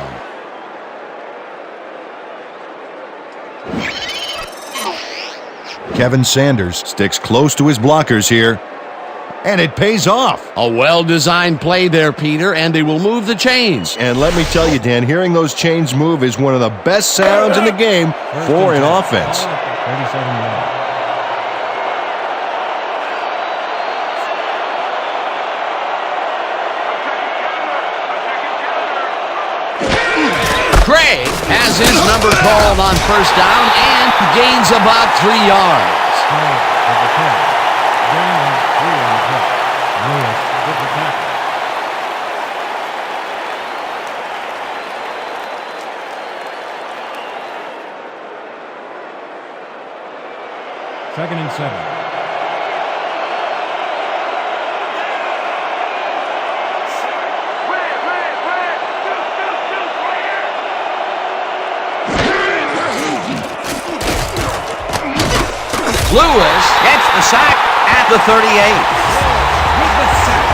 Kevin Sanders sticks close to his blockers here. And it pays off. A well-designed play there, Peter, and they will move the chains. And let me tell you, Dan, hearing those chains move is one of the best sounds in the game for an offense. 37 yards. Craig has his number called on first down and gains about 3 yards. Craig with the catch. Gain of 3 on the play. Lewis with the tackle. Second and 7. Lewis gets the sack at the 38. With the sack.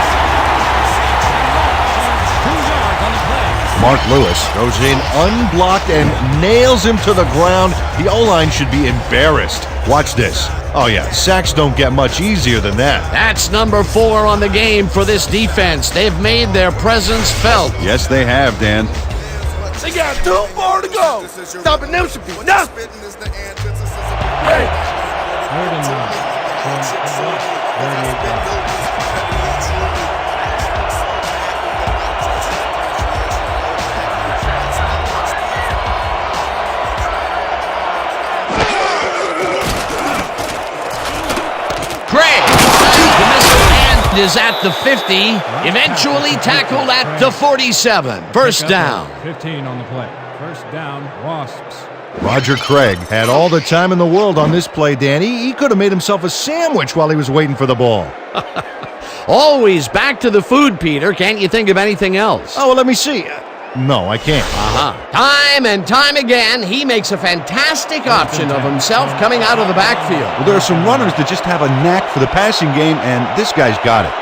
2 yards on the play. Mark Lewis goes in unblocked and nails him to the ground. The O-line should be embarrassed. Watch this. Oh yeah, sacks don't get much easier than that. That's number 4 on the game for this defense. They've made their presence felt. Yes, they have, Dan. They got 2 more to go. Stopping them should be nothing. Hey. 3rd and 9. From 38 yards. Craig the missile and is at the 50. Eventually tackled at the 47. First down. 15 on the play. First down, Wasps. Roger Craig had all the time in the world on this play, Danny. He could have made himself a sandwich while he was waiting for the ball. Always back to the food, Peter. Can't you think of anything else? Oh, well, let me see. No, I can't. Time and time again, he makes a fantastic option of himself coming out of the backfield. Well, there are some runners that just have a knack for the passing game, and this guy's got it.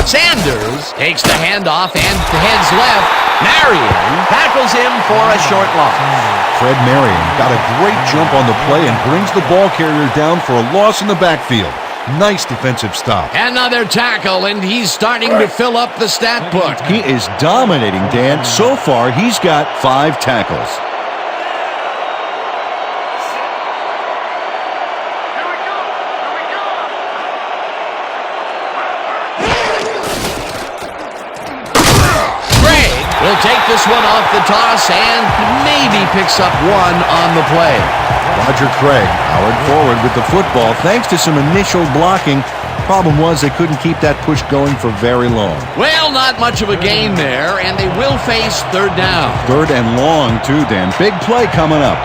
Sanders takes the handoff and heads left. Marion tackles him for a short loss. Fred Marion got a great jump on the play and brings the ball carrier down for a loss in the backfield. Nice defensive stop. Another tackle, and he's starting to fill up the stat book. He is dominating, Dan. So far, he's got 5 tackles. Will take this one off the toss and maybe picks up 1 on the play. Roger Craig powered forward with the football thanks to some initial blocking. Problem was they couldn't keep that push going for very long. Well, not much of a gain there, and they will face 3rd down. 3rd and long, too, Dan. Big play coming up.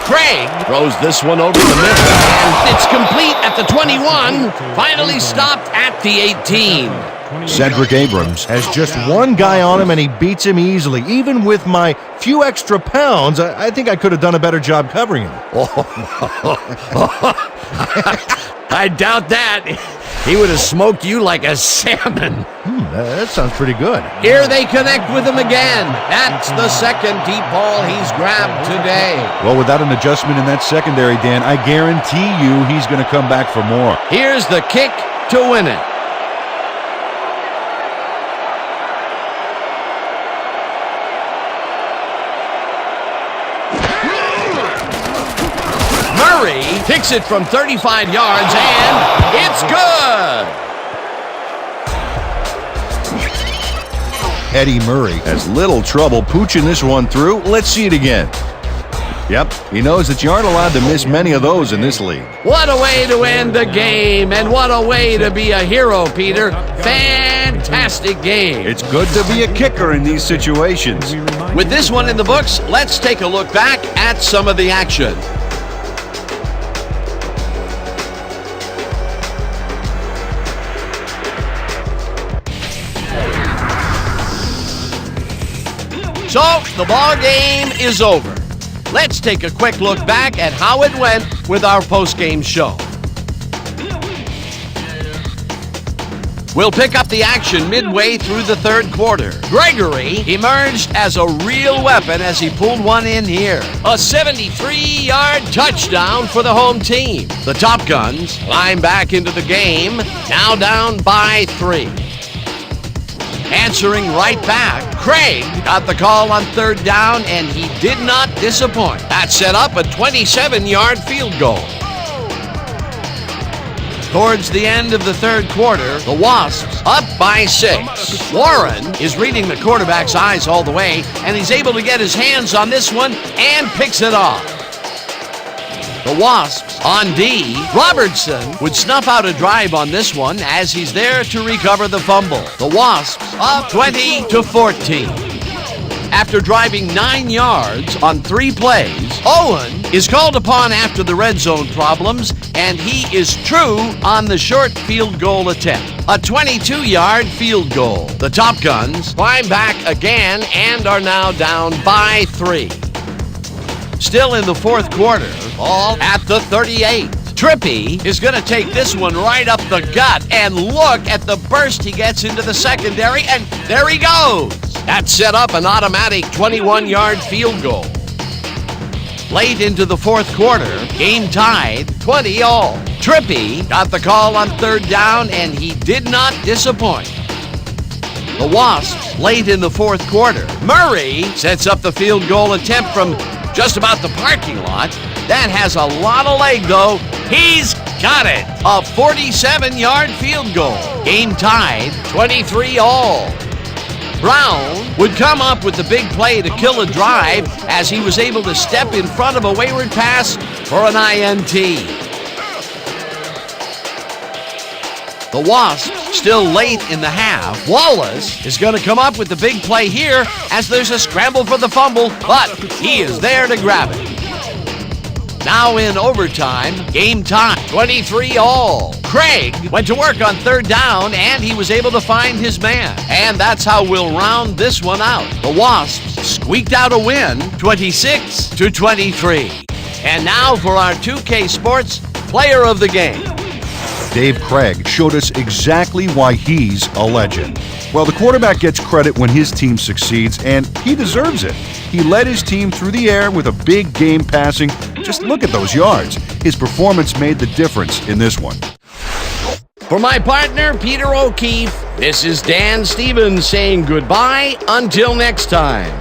Craig throws this one over the middle, and it's complete at the 21, finally stopped at the 18. Cedric Abrams has just 1 guy on him, and he beats him easily. Even with my few extra pounds, I think I could have done a better job covering him. I doubt that. He would have smoked you like a salmon. That sounds pretty good. Here they connect with him again. That's the 2nd deep ball he's grabbed today. Well, without an adjustment in that secondary, Dan, I guarantee you he's going to come back for more. Here's the kick to win it. Murray kicks it from 35 yards, and it's good. Eddie Murray has little trouble pooching this one through. Let's see it again. Yep, he knows that you aren't allowed to miss many of those in this league. What a way to end the game, and what a way to be a hero, Peter. Fantastic game. It's good to be a kicker in these situations. With this one in the books, let's take a look back at some of the action. So, the ball game is over. Let's take a quick look back at how it went with our post-game show. We'll pick up the action midway through the 3rd quarter. Gregory emerged as a real weapon as he pulled one in here. A 73-yard touchdown for the home team. The Top Guns climb back into the game, now down by 3. Answering right back, Craig got the call on 3rd down, and he did not disappoint. That set up a 27-yard field goal. Towards the end of the third quarter, the Wasps up by 6. Warren is reading the quarterback's eyes all the way, and he's able to get his hands on this one and picks it off. The Wasps on D. Robertson would snuff out a drive on this one as he's there to recover the fumble. The Wasps up 20-14. After driving 9 yards on 3 plays, Owen is called upon after the red zone problems, and he is true on the short field goal attempt. A 22-yard field goal. The Top Guns climb back again and are now down by 3. Still in the fourth quarter, ball at the 38. Trippy is going to take this one right up the gut, and look at the burst he gets into the secondary, and there he goes. That set up an automatic 21-yard field goal. Late into the fourth quarter, game tied 20-all. Trippy got the call on third down, and he did not disappoint. The Wasps late in the fourth quarter. Murray sets up the field goal attempt from just about the parking lot. That has a lot of leg, though. He's got it. A 47-yard field goal. Game tied 23-all. Brown would come up with the big play to kill a drive as he was able to step in front of a wayward pass for an INT. The Wasps still late in the half. Wallace is going to come up with the big play here as there's a scramble for the fumble, but he is there to grab it. Now in overtime, game time, 23-all. Craig went to work on third down, and he was able to find his man. And that's how we'll round this one out. The Wasps squeaked out a win, 26-23. And now for our 2K Sports Player of the Game. Dave Craig showed us exactly why he's a legend. Well, the quarterback gets credit when his team succeeds, and he deserves it. He led his team through the air with a big game passing. Just look at those yards. His performance made the difference in this one. For my partner, Peter O'Keefe, this is Dan Stevens saying goodbye until next time.